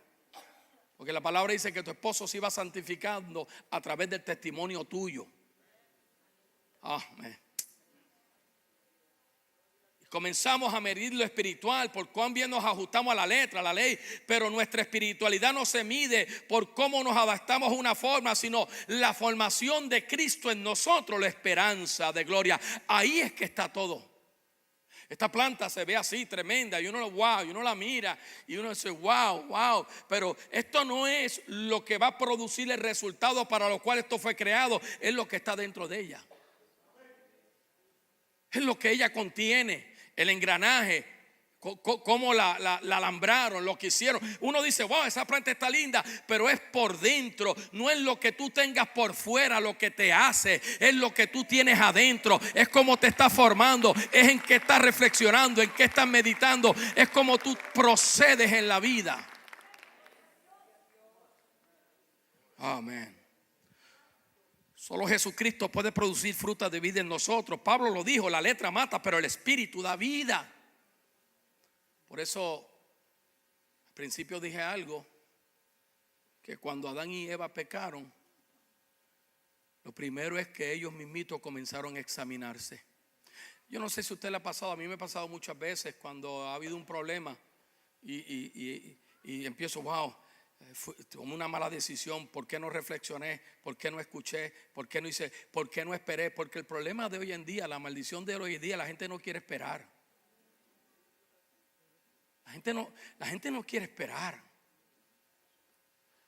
Porque la palabra dice que tu esposo se iba santificando a través del testimonio tuyo. Amén. Comenzamos a medir lo espiritual por cuán bien nos ajustamos a la letra, a la ley. Pero nuestra espiritualidad no se mide por cómo nos adaptamos a una forma, sino la formación de Cristo en nosotros, la esperanza de gloria. Ahí es que está todo. Esta planta se ve así, tremenda, y uno wow, y uno la mira y uno dice wow, pero esto no es lo que va a producir el resultado para lo cual esto fue creado, es lo que está dentro de ella. Es lo que ella contiene, el engranaje, cómo la alambraron, lo que hicieron. Uno dice, wow, esa planta está linda, pero es por dentro. No es lo que tú tengas por fuera lo que te hace, es lo que tú tienes adentro. Es como te está formando, es en qué estás reflexionando, en qué estás meditando, es como tú procedes en la vida. Amén. Solo Jesucristo puede producir fruta de vida en nosotros. Pablo lo dijo, la letra mata, pero el espíritu da vida. Por eso, al principio dije algo, que cuando Adán y Eva pecaron, lo primero es que ellos mismitos comenzaron a examinarse. Yo no sé si a usted le ha pasado, a mí me ha pasado muchas veces cuando ha habido un problema y empiezo, wow, tomé una mala decisión, ¿por qué no reflexioné? ¿Por qué no escuché? ¿Por qué no hice? ¿Por qué no esperé? Porque el problema de hoy en día, la maldición de hoy en día, la gente no quiere esperar. La gente no quiere esperar.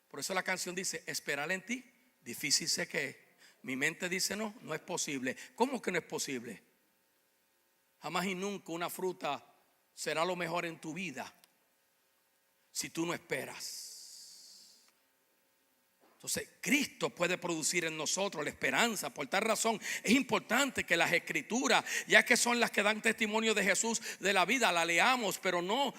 Por eso la canción dice, esperar en ti, difícil sé que es. Mi mente dice no es posible. ¿Cómo que no es posible? Jamás y nunca una fruta será lo mejor en tu vida si tú no esperas. Entonces Cristo puede producir en nosotros la esperanza. Por tal razón es importante que las escrituras, ya que son las que dan testimonio de Jesús, de la vida, la leamos, pero no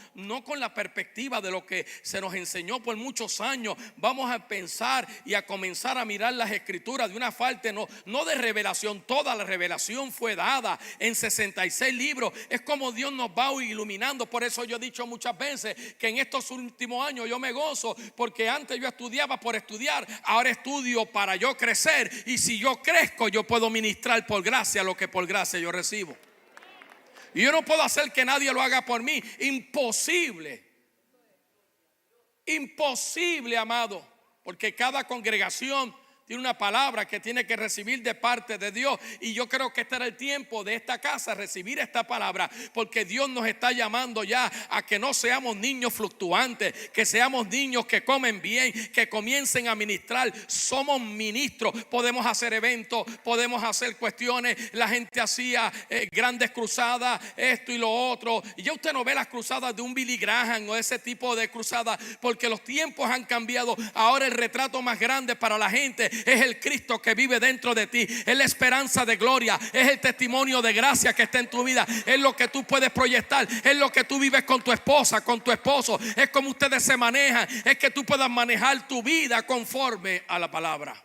con la perspectiva de lo que se nos enseñó por muchos años. Vamos a pensar y a comenzar a mirar las escrituras de una parte no de revelación. Toda la revelación fue dada en 66 libros. Es como Dios nos va iluminando. Por eso yo he dicho muchas veces que en estos últimos años yo me gozo, porque antes yo estudiaba por estudiar, ahora estudio para yo crecer, y si yo crezco yo puedo ministrar por gracia lo que por gracia yo recibo. Y yo no puedo hacer que nadie lo haga por mí. Imposible. Imposible, amado, porque cada congregación tiene una palabra que tiene que recibir de parte de Dios. Y yo creo que este era el tiempo de esta casa, recibir esta palabra, porque Dios nos está llamando ya a que no seamos niños fluctuantes, que seamos niños que comen bien, que comiencen a ministrar. Somos ministros, podemos hacer eventos, podemos hacer cuestiones. La gente hacía grandes cruzadas, esto y lo otro, y ya usted no ve las cruzadas de un Billy Graham o ese tipo de cruzadas, porque los tiempos han cambiado. Ahora el retrato más grande para la gente es el Cristo que vive dentro de ti. Es la esperanza de gloria, es el testimonio de gracia que está en tu vida. Es lo que tú puedes proyectar, es lo que tú vives con tu esposa, con tu esposo. Es como ustedes se manejan, es que tú puedas manejar tu vida conforme a la palabra.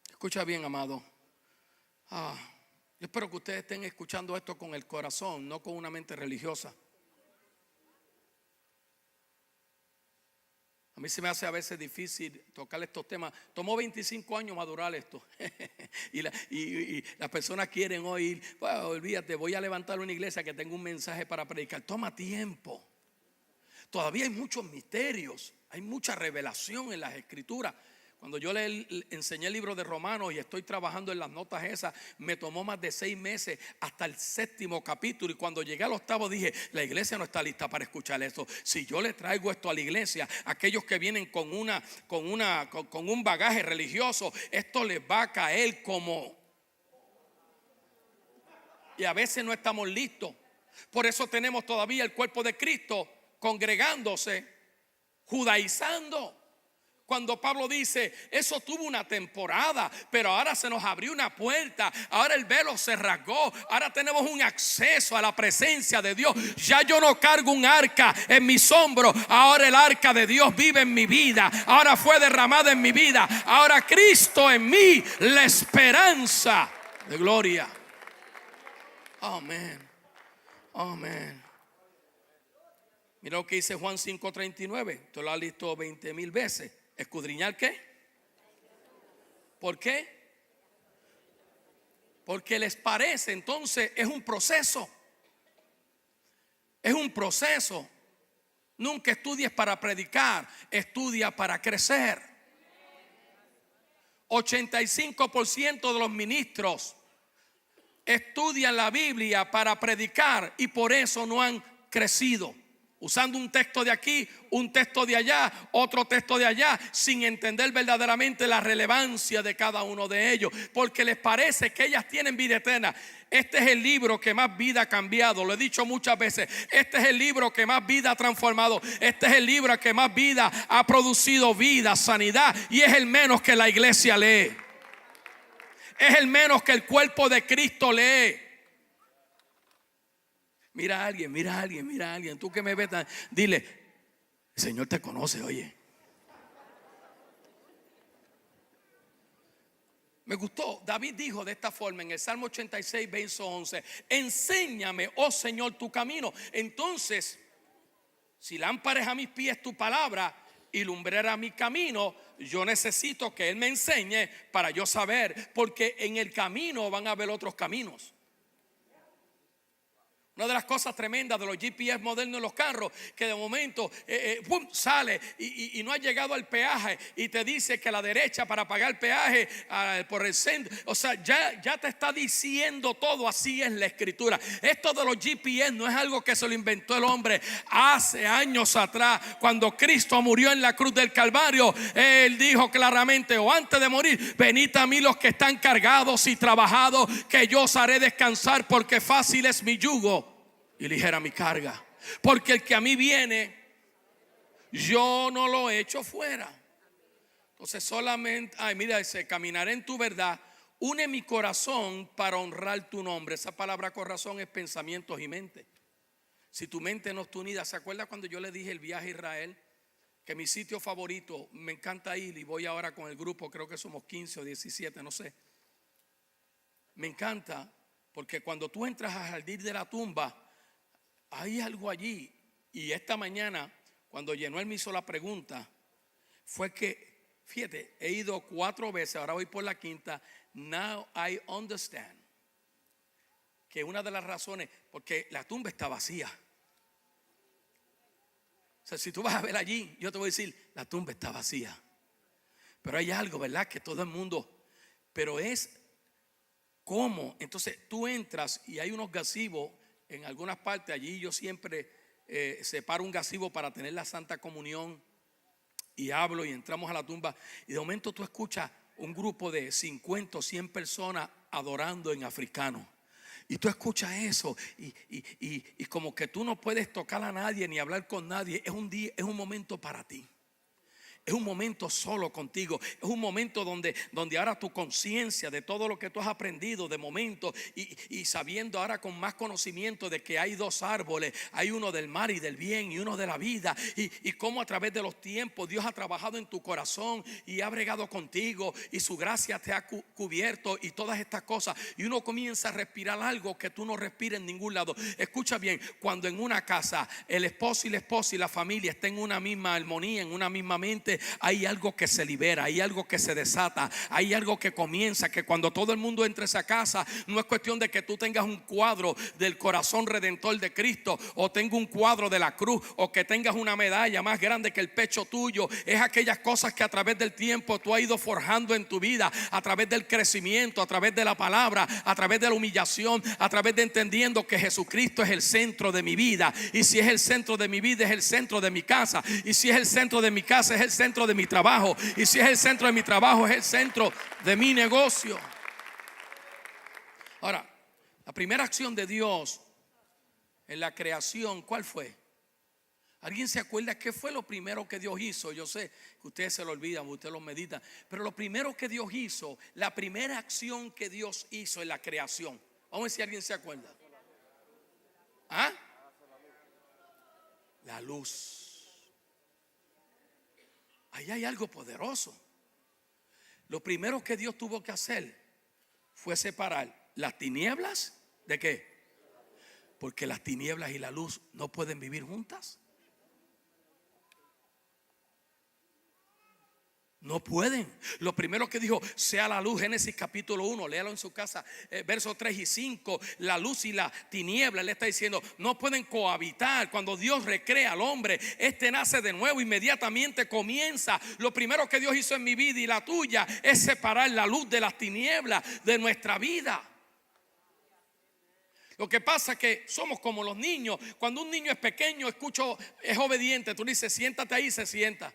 Escucha bien, amado. Yo espero que ustedes estén escuchando esto con el corazón, no con una mente religiosa. A mí se me hace a veces difícil tocar estos temas. Tomó 25 años madurar esto. y las personas quieren oír, bueno, olvídate, voy a levantar una iglesia que tenga un mensaje para predicar. Toma tiempo. Todavía hay muchos misterios, hay mucha revelación en las escrituras. Cuando yo le enseñé el libro de Romanos y estoy trabajando en las notas esas, me tomó más de 6 meses hasta el 7º capítulo. Y cuando llegué al 8º dije, la iglesia no está lista para escuchar esto. Si yo le traigo esto a la iglesia, aquellos que vienen con un bagaje religioso, esto les va a caer como... Y a veces no estamos listos. Por eso tenemos todavía el cuerpo de Cristo congregándose, judaizando. Cuando Pablo dice, eso tuvo una temporada, pero ahora se nos abrió una puerta, ahora el velo se rasgó, ahora tenemos un acceso a la presencia de Dios. Ya yo no cargo un arca en mis hombros, ahora el arca de Dios vive en mi vida, ahora fue derramada en mi vida, ahora Cristo en mí, la esperanza de gloria. Amén, amén. Mira lo que dice Juan 5:39, tú lo has visto 20,000 veces. ¿Escudriñar qué? ¿Por qué? Porque les parece, entonces es un proceso. Es un proceso. Nunca estudies para predicar, estudia para crecer. 85% de los ministros estudian la Biblia para predicar y por eso no han crecido. Usando un texto de aquí, un texto de allá, otro texto de allá, sin entender verdaderamente la relevancia de cada uno de ellos, porque les parece que ellas tienen vida eterna. Este es el libro que más vida ha cambiado, lo he dicho muchas veces. Este es el libro que más vida ha transformado. Este es el libro que más vida ha producido, vida, sanidad, y es el menos que la iglesia lee. Es el menos que el cuerpo de Cristo lee. Mira a alguien, mira a alguien, mira a alguien. Tú que me ves, dile, el Señor te conoce, oye. Me gustó, David dijo de esta forma en el Salmo 86, verso 11: enséñame, oh Señor, tu camino. Entonces, si lámpara es a mis pies tu palabra y lumbrera mi camino, yo necesito que Él me enseñe para yo saber, porque en el camino van a haber otros caminos. Una de las cosas tremendas de los GPS modernos en los carros, que de momento sale y no ha llegado al peaje y te dice que a la derecha para pagar el peaje por el centro. O sea, ya te está diciendo todo. Así es la escritura. Esto de los GPS no es algo que se lo inventó el hombre hace años atrás. Cuando Cristo murió en la cruz del Calvario, Él dijo claramente, o antes de morir: venid a mí los que están cargados y trabajados, que yo os haré descansar, porque fácil es mi yugo y ligera mi carga. Porque el que a mí viene, yo no lo echo fuera. Entonces solamente, mira, dice: caminaré en tu verdad, une mi corazón para honrar tu nombre. Esa palabra corazón es pensamientos y mente. Si tu mente no está unida, ¿se acuerda cuando yo le dije el viaje a Israel? Que mi sitio favorito, me encanta ir, y voy ahora con el grupo, creo que somos 15 o 17, no sé. Me encanta porque cuando tú entras al jardín de la tumba, hay algo allí. Y esta mañana, cuando Yenuel me hizo la pregunta, fue que, fíjate, he ido 4 veces, ahora voy por la 5ª. Now I understand que una de las razones, porque la tumba está vacía. O sea, si tú vas a ver allí, yo te voy a decir, la tumba está vacía. Pero hay algo, ¿verdad? Que todo el mundo, pero es como, entonces tú entras y hay unos gazebos en algunas partes. Allí yo siempre separo un gazebo para tener la Santa Comunión, y hablo y entramos a la tumba, y de momento tú escuchas un grupo de 50 o 100 personas adorando en africano. Y tú escuchas eso y como que tú no puedes tocar a nadie ni hablar con nadie. Es un día, es un momento para ti. Es un momento solo contigo. Es un momento donde ahora tu conciencia de todo lo que tú has aprendido de momento, y sabiendo ahora con más conocimiento de que hay 2 árboles, hay uno del mal y del bien y uno de la vida, y cómo a través de los tiempos Dios ha trabajado en tu corazón y ha bregado contigo, y su gracia te ha cubierto y todas estas cosas, y uno comienza a respirar algo que tú no respiras en ningún lado. Escucha bien, cuando en una casa el esposo y la esposa y la familia estén en una misma armonía, en una misma mente, repente hay algo que se libera, hay algo que se desata, hay algo que comienza, que cuando todo el mundo entre a esa casa, no es cuestión de que tú tengas un cuadro del corazón redentor de Cristo, o tenga un cuadro de la cruz, o que tengas una medalla más grande que el pecho tuyo. Es aquellas cosas que a través del tiempo tú has ido forjando en tu vida, a través del crecimiento, a través de la palabra, a través de la humillación, a través de entendiendo que Jesucristo es el centro de mi vida. Y si es el centro de mi vida, es el centro de mi casa. Y si es el centro de mi casa, es el centro de mi trabajo. Y si es el centro de mi trabajo, es el centro de mi negocio. Ahora, la primera acción de Dios en la creación, ¿cuál fue? ¿Alguien se acuerda qué fue lo primero que Dios hizo? Yo sé que ustedes se lo olvidan, ustedes lo meditan, pero lo primero que Dios hizo, la primera acción que Dios hizo en la creación, vamos a ver si alguien se acuerda. ¿Ah? La luz. Ahí hay algo poderoso. Lo primero que Dios tuvo que hacer fue separar las tinieblas ¿de qué? Porque las tinieblas y la luz no pueden vivir juntas. No pueden. Lo primero que dijo, sea la luz, Génesis capítulo 1, léalo en su casa, versos 3 y 5. La luz y la tiniebla, le está diciendo, no pueden cohabitar. Cuando Dios recrea al hombre, este nace de nuevo, inmediatamente comienza. Lo primero que Dios hizo en mi vida y la tuya es separar la luz de las tinieblas de nuestra vida. Lo que pasa es que somos como los niños. Cuando un niño es pequeño, es obediente. Tú le dices, siéntate ahí, se sienta.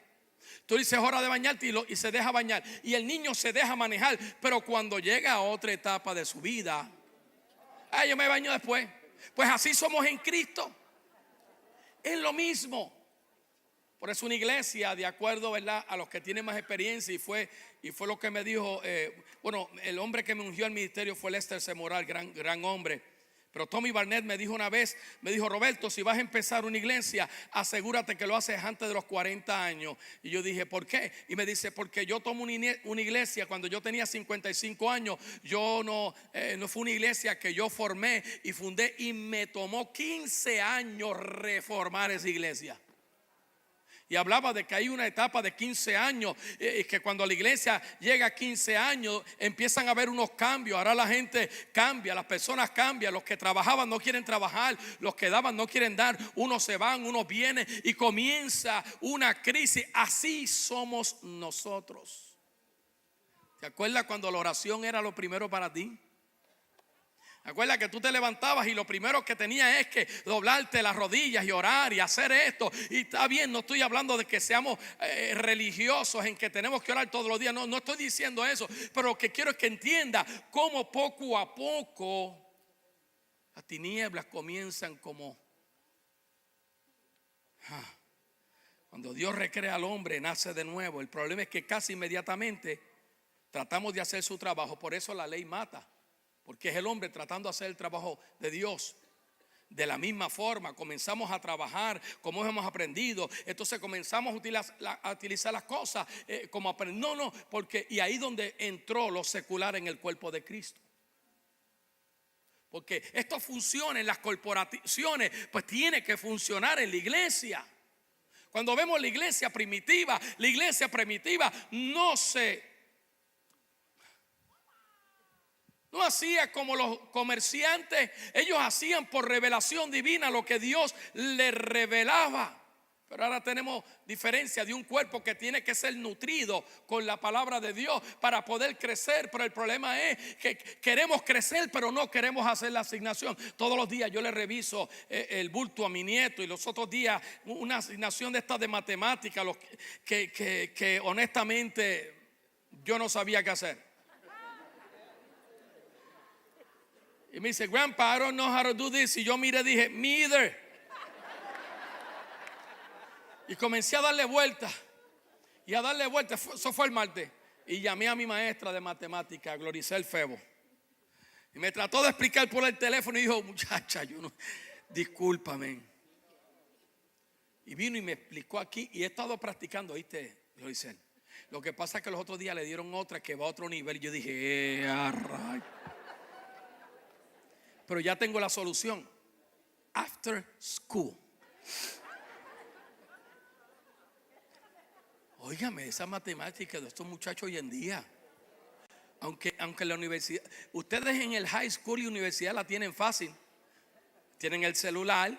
Tú dices, hora de bañarte y se deja bañar. Y el niño se deja manejar. Pero cuando llega a otra etapa de su vida, yo me baño después. Pues así somos en Cristo. Es lo mismo. Por eso una iglesia, de acuerdo, ¿verdad?, a los que tienen más experiencia, y fue lo que me dijo, el hombre que me ungió al ministerio fue Lester Semoral, gran hombre. Pero Tommy Barnett me dijo una vez, me dijo, Roberto, si vas a empezar una iglesia, asegúrate que lo haces antes de los 40 años. Y yo dije, ¿por qué? Y me dice, porque yo tomo una iglesia cuando yo tenía 55 años. Yo no fue una iglesia que yo formé y fundé, y me tomó 15 años reformar esa iglesia. Y hablaba de que hay una etapa de 15 años, que cuando la iglesia llega a 15 años empiezan a haber unos cambios. Ahora la gente cambia, las personas cambian. Los que trabajaban no quieren trabajar, los que daban no quieren dar. Unos se van, unos vienen, y comienza una crisis. Así somos nosotros. ¿Te acuerdas cuando la oración era lo primero para ti? Acuerda que tú te levantabas y lo primero que tenías es que doblarte las rodillas y orar y hacer esto. Y está bien, no estoy hablando de que seamos religiosos en que tenemos que orar todos los días. No estoy diciendo eso. Pero lo que quiero es que entienda cómo poco a poco las tinieblas comienzan como... Cuando Dios recrea al hombre, nace de nuevo. El problema es que casi inmediatamente tratamos de hacer su trabajo. Por eso la ley mata. Porque es el hombre tratando de hacer el trabajo de Dios. De la misma forma comenzamos a trabajar como hemos aprendido. Entonces comenzamos a utilizar las cosas como aprender. Porque y ahí donde entró lo secular en el cuerpo de Cristo. Porque esto funciona en las corporaciones, pues tiene que funcionar en la iglesia. Cuando vemos la iglesia primitiva no hacía como los comerciantes. Ellos hacían por revelación divina lo que Dios les revelaba. Pero ahora tenemos diferencia de un cuerpo que tiene que ser nutrido con la palabra de Dios para poder crecer. Pero el problema es que queremos crecer, pero no queremos hacer la asignación. Todos los días yo le reviso el bulto a mi nieto, y los otros días una asignación de estas de matemáticas que honestamente yo no sabía qué hacer. Y me dice, Grandpa, I don't know how to do this. Y yo miré, dije, me either. Y comencé a darle vuelta. Eso fue el martes. Y llamé a mi maestra de matemática, Gloricel Febo. Y me trató de explicar por el teléfono. Y dijo, muchacha, discúlpame. Y vino y me explicó aquí. Y he estado practicando, ¿oíste, Gloricel? Lo que pasa es que los otros días le dieron otra que va a otro nivel. Y yo dije, rayos. Pero ya tengo la solución. After school. Óigame, esa matemática de estos muchachos hoy en día. Aunque la universidad, ustedes en el high school y universidad la tienen fácil. Tienen el celular.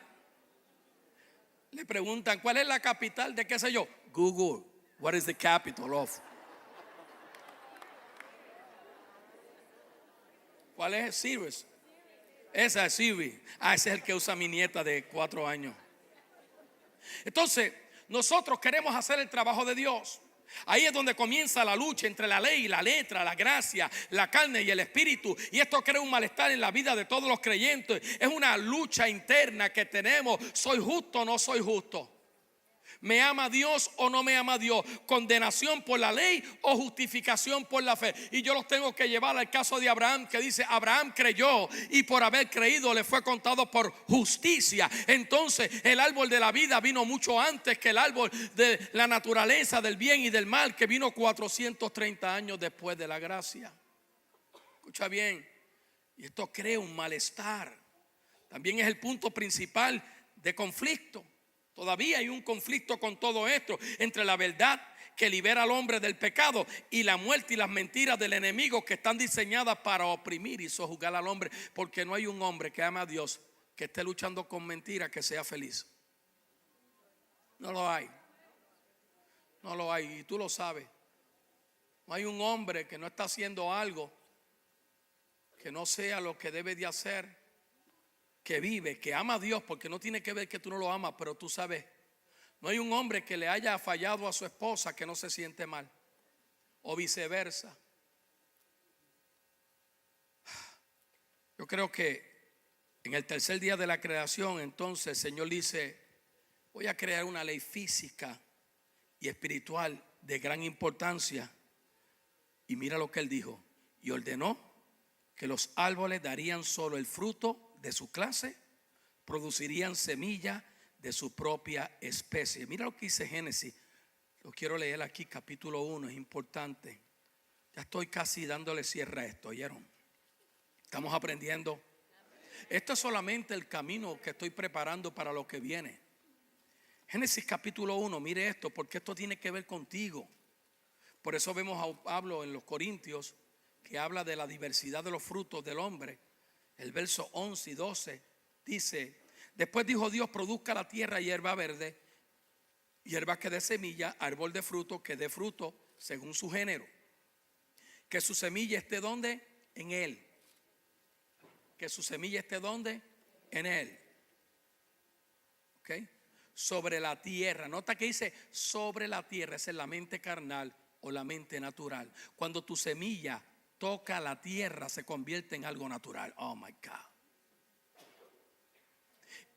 Le preguntan, ¿cuál es la capital de qué sé yo? Google, what is the capital of? ¿Cuál es Sirius? Esa es Siri. Ese es el que usa mi nieta de 4 años. Entonces, nosotros queremos hacer el trabajo de Dios. Ahí es donde comienza la lucha entre la ley, la letra, la gracia, la carne y el espíritu. Y esto crea un malestar en la vida de todos los creyentes. Es una lucha interna que tenemos. ¿Soy justo o no soy justo? ¿Me ama Dios o no me ama Dios? ¿Condenación por la ley o justificación por la fe? Y yo los tengo que llevar al caso de Abraham, que dice: Abraham creyó y por haber creído le fue contado por justicia. Entonces el árbol de la vida vino mucho antes que el árbol de la naturaleza, del bien y del mal, que vino 430 años después de la gracia. Escucha bien, y esto crea un malestar. También es el punto principal de conflicto. Todavía hay un conflicto con todo esto, entre la verdad que libera al hombre del pecado y la muerte y las mentiras del enemigo, que están diseñadas para oprimir y sojuzgar al hombre. Porque no hay un hombre que ama a Dios que esté luchando con mentiras que sea feliz. No lo hay. No lo hay, y tú lo sabes. No hay un hombre que no está haciendo algo que no sea lo que debe de hacer, que vive, que ama a Dios, porque no tiene que ver que tú no lo amas, pero tú sabes. No hay un hombre que le haya fallado a su esposa que no se siente mal, o viceversa. Yo creo que en el tercer día de la creación, entonces el Señor dice: voy a crear una ley física y espiritual de gran importancia. Y mira lo que Él dijo: y ordenó que los árboles darían solo el fruto de su clase, producirían semilla de su propia especie. Mira lo que dice Génesis. Lo quiero leer aquí, capítulo 1, es importante. Ya estoy casi dándole cierre a esto, ¿oyeron? Estamos aprendiendo. Esto es solamente el camino que estoy preparando para lo que viene. Génesis capítulo 1, mire esto, porque esto tiene que ver contigo. Por eso vemos a Pablo en los Corintios, que habla de la diversidad de los frutos del hombre. El verso 11 y 12 dice: después dijo Dios: produzca la tierra hierba verde, hierba que dé semilla, árbol de fruto que dé fruto según su género. Que su semilla esté ¿dónde? En él. Que su semilla esté ¿dónde? En él. ¿Ok? Sobre la tierra. Nota que dice sobre la tierra. Esa es la mente carnal o la mente natural. Cuando tu semilla toca la tierra, se convierte en algo natural. Oh my God.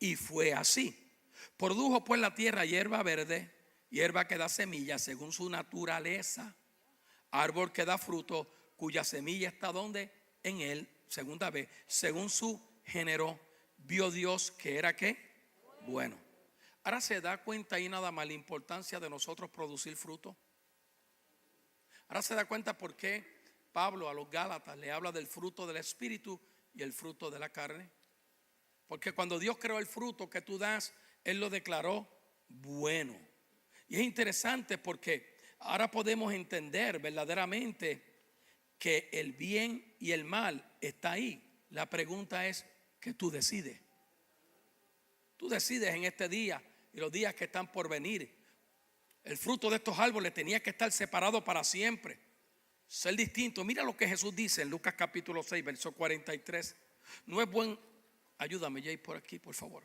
Y fue así. Produjo pues la tierra hierba verde, hierba que da semilla según su naturaleza, árbol que da fruto, cuya semilla está donde en él. Segunda vez, según su género, vio Dios que era ¿qué? Bueno. Ahora se da cuenta ahí nada más la importancia de nosotros producir fruto. Ahora se da cuenta por qué Pablo a los Gálatas le habla del fruto del espíritu y el fruto de la carne. Porque cuando Dios creó el fruto que tú das, Él lo declaró bueno. Y es interesante porque ahora podemos entender verdaderamente que el bien y el mal está ahí. La pregunta es que tú decides. Tú decides en este día y los días que están por venir. El fruto de estos árboles tenía que estar separado para siempre, ser distinto. Mira lo que Jesús dice en Lucas capítulo 6, verso 43. No es buen, ayúdame Jay por aquí por favor.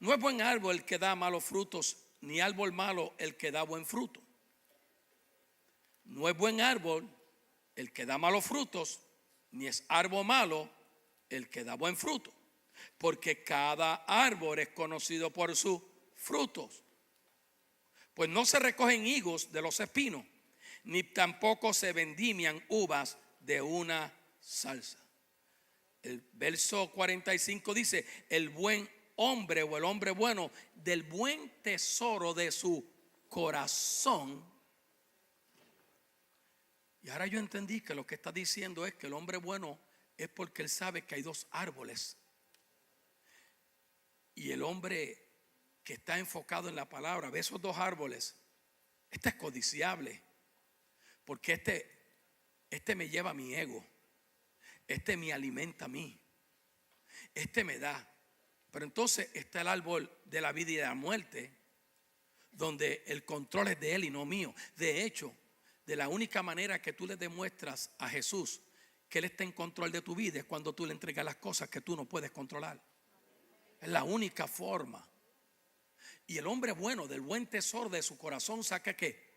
No es buen árbol el que da malos frutos, ni árbol malo el que da buen fruto. No es buen árbol el que da malos frutos, ni es árbol malo el que da buen fruto. Porque cada árbol es conocido por sus frutos. Pues no se recogen higos de los espinos, ni tampoco se vendimian uvas de una salsa. El verso 45 dice: el buen hombre o el hombre bueno del buen tesoro de su corazón. Y ahora yo entendí que lo que está diciendo es que el hombre bueno es porque él sabe que hay dos árboles. Y el hombre que está enfocado en la palabra ve esos dos árboles Este es codiciable, porque este me lleva a mi ego. Este me alimenta a mí. Este me da. Pero entonces está el árbol de la vida y de la muerte, donde el control es de Él y no mío. De hecho, de la única manera que tú le demuestras a Jesús que Él está en control de tu vida es cuando tú le entregas las cosas que tú no puedes controlar. Es la única forma. Y el hombre bueno, del buen tesoro de su corazón saca ¿qué?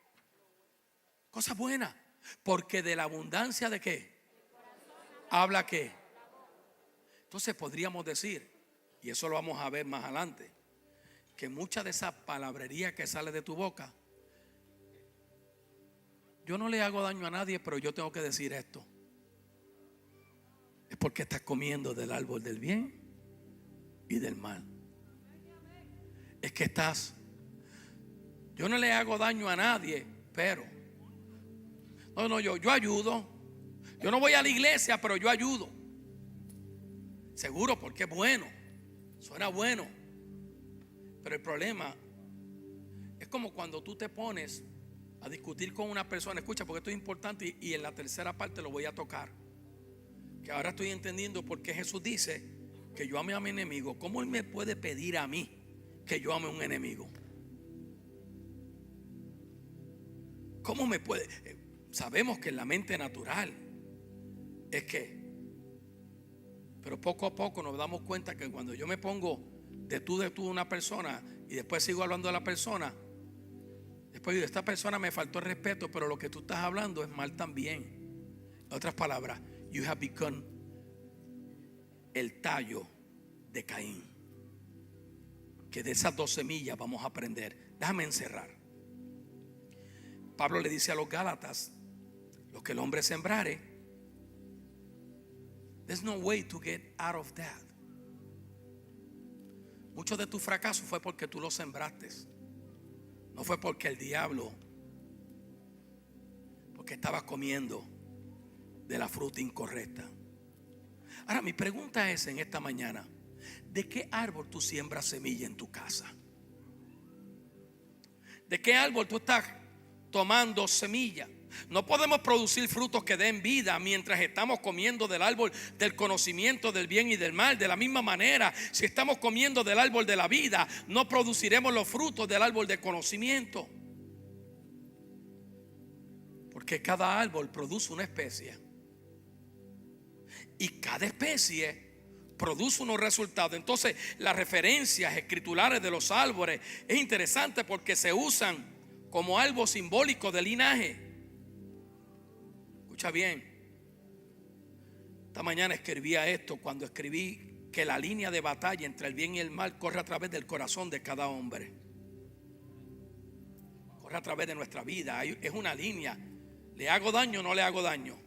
Cosas buenas. Porque de la abundancia de ¿qué? Habla ¿qué? Entonces podríamos decir, y eso lo vamos a ver más adelante, que mucha de esa palabrería que sale de tu boca, yo no le hago daño a nadie, pero yo tengo que decir esto, es porque estás comiendo del árbol del bien y del mal. Es que yo no le hago daño a nadie, pero yo ayudo. Yo no voy a la iglesia, pero yo ayudo. Seguro, porque es bueno, suena bueno. Pero el problema es como cuando tú te pones a discutir con una persona. Escucha, porque esto es importante y en la tercera parte lo voy a tocar. Que ahora estoy entendiendo por qué Jesús dice que yo ame a mi enemigo. ¿Cómo Él me puede pedir a mí que yo ame a un enemigo? ¿Cómo me puede? Sabemos que en la mente natural es que, pero poco a poco nos damos cuenta que cuando yo me pongo de tú a una persona y después sigo hablando de la persona, después digo, esta persona me faltó el respeto, pero lo que tú estás hablando es mal también. En otras palabras, you have become el tallo de Caín. Que de esas 2 semillas vamos a aprender. Déjame encerrar. Pablo le dice a los Gálatas, lo que el hombre sembrare, there's no way to get out of that. Mucho de tu fracaso fue porque tú lo sembraste. No fue porque el diablo, porque estabas comiendo de la fruta incorrecta. Ahora mi pregunta es en esta mañana, ¿de qué árbol tú siembras semilla en tu casa? ¿De qué árbol tú estás tomando semilla? No podemos producir frutos que den vida mientras estamos comiendo del árbol del conocimiento del bien y del mal. De la misma manera, si estamos comiendo del árbol de la vida, no produciremos los frutos del árbol del conocimiento. Porque cada árbol produce una especie. Y cada especie produce unos resultados. Entonces, las referencias escriturales de los árboles es interesante porque se usan como algo simbólico de linaje. Escucha bien. Esta mañana escribía esto cuando escribí que la línea de batalla entre el bien y el mal corre a través del corazón de cada hombre. Corre a través de nuestra vida. Es una línea. ¿Le hago daño o no le hago daño?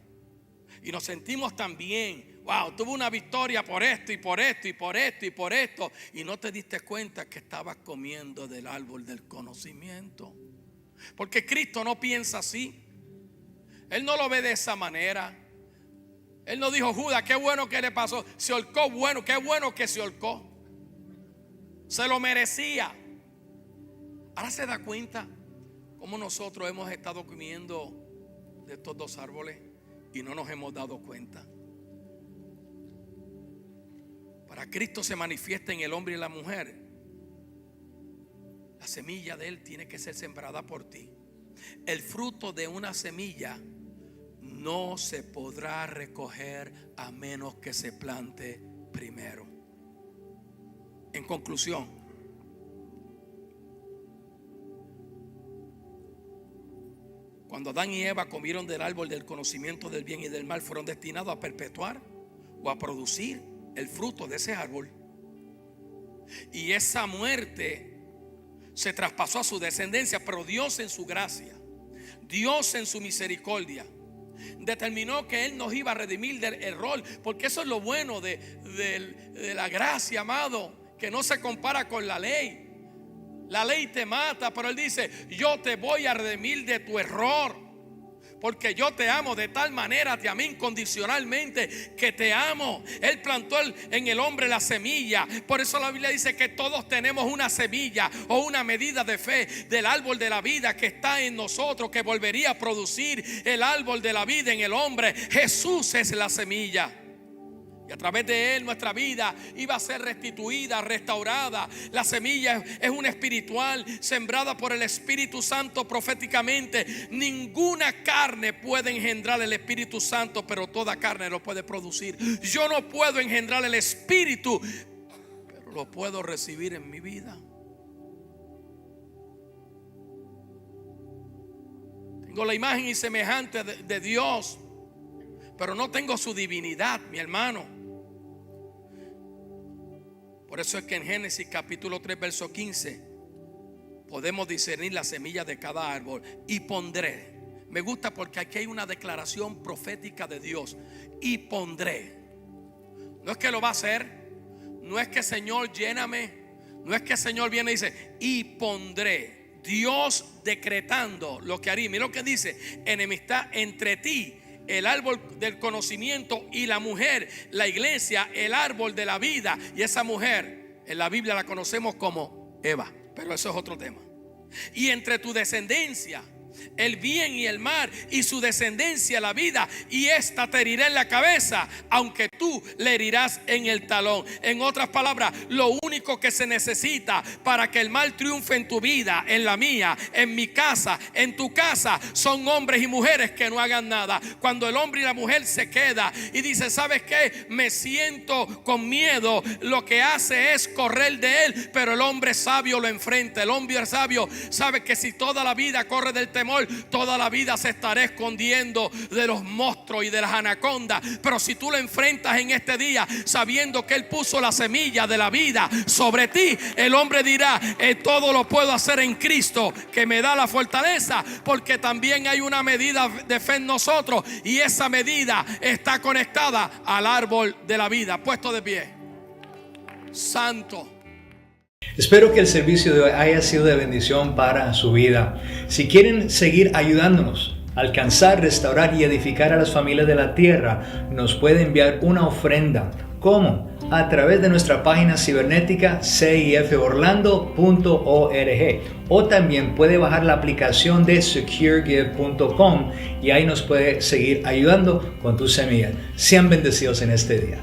Y nos sentimos tan bien. Wow, tuve una victoria por esto y por esto y por esto y por esto. Y no te diste cuenta que estabas comiendo del árbol del conocimiento. Porque Cristo no piensa así. Él no lo ve de esa manera. Él no dijo, Judas, qué bueno que le pasó. Se ahorcó, bueno, qué bueno que se ahorcó. Se lo merecía. Ahora se da cuenta cómo nosotros hemos estado comiendo de estos 2 árboles y no nos hemos dado cuenta. Para Cristo se manifiesta en el hombre y la mujer. La semilla de Él tiene que ser sembrada por ti. El fruto de una semilla no se podrá recoger a menos que se plante primero. En conclusión, cuando Adán y Eva comieron del árbol del conocimiento del bien y del mal, fueron destinados a perpetuar o a producir el fruto de ese árbol. Y esa muerte se traspasó a su descendencia, pero Dios en su gracia, Dios en su misericordia, determinó que Él nos iba a redimir del error. Porque eso es lo bueno de la gracia, amado, que no se compara con la ley. La ley te mata, pero Él dice, yo te voy a redimir de tu error. Porque yo te amo de tal manera, te amé incondicionalmente que te amo. Él plantó en el hombre la semilla. Por eso la Biblia dice que todos tenemos una semilla o una medida de fe del árbol de la vida que está en nosotros, que volvería a producir el árbol de la vida en el hombre. Jesús es la semilla. Y a través de Él nuestra vida iba a ser restituida, restaurada. La semilla es una espiritual sembrada por el Espíritu Santo proféticamente. Ninguna carne puede engendrar el Espíritu Santo, pero toda carne lo puede producir. Yo no puedo engendrar el Espíritu, pero lo puedo recibir en mi vida. Tengo la imagen y semejante de Dios, pero no tengo su divinidad, mi hermano. Por eso es que en Génesis capítulo 3 verso 15 podemos discernir la semilla de cada árbol. Y pondré. Me gusta porque aquí hay una declaración profética de Dios. Y pondré. No es que lo va a hacer. No es que Señor lléname. No es que el Señor viene y dice y pondré. Dios decretando lo que haría. Mira lo que dice: enemistad entre ti, el árbol del conocimiento, y la mujer, la iglesia, el árbol de la vida. Y esa mujer en la Biblia la conocemos como Eva, pero eso es otro tema. Y entre tu descendencia el bien y el mal, y su descendencia la vida, y esta te herirá en la cabeza, aunque tú le herirás en el talón. En otras palabras, lo único que se necesita para que el mal triunfe en tu vida, en la mía, en mi casa, en tu casa, son hombres y mujeres que no hagan nada. Cuando el hombre y la mujer se queda y dice: ¿sabes qué? Me siento con miedo, lo que hace es correr de él. Pero el hombre sabio lo enfrenta. El hombre sabio sabe que si toda la vida corre del temor, toda la vida se estará escondiendo de los monstruos y de las anacondas. Pero si tú lo enfrentas en este día sabiendo que Él puso la semilla de la vida sobre ti, el hombre dirá: todo lo puedo hacer en Cristo que me da la fortaleza. Porque también hay una medida de fe en nosotros, y esa medida está conectada al árbol de la vida. Puesto de pie. Santo. Espero que el servicio de hoy haya sido de bendición para su vida. Si quieren seguir ayudándonos a alcanzar, restaurar y edificar a las familias de la tierra, nos puede enviar una ofrenda. ¿Cómo? A través de nuestra página cibernética ciforlando.org, o también puede bajar la aplicación de securegive.com y ahí nos puede seguir ayudando con tus semillas. Sean bendecidos en este día.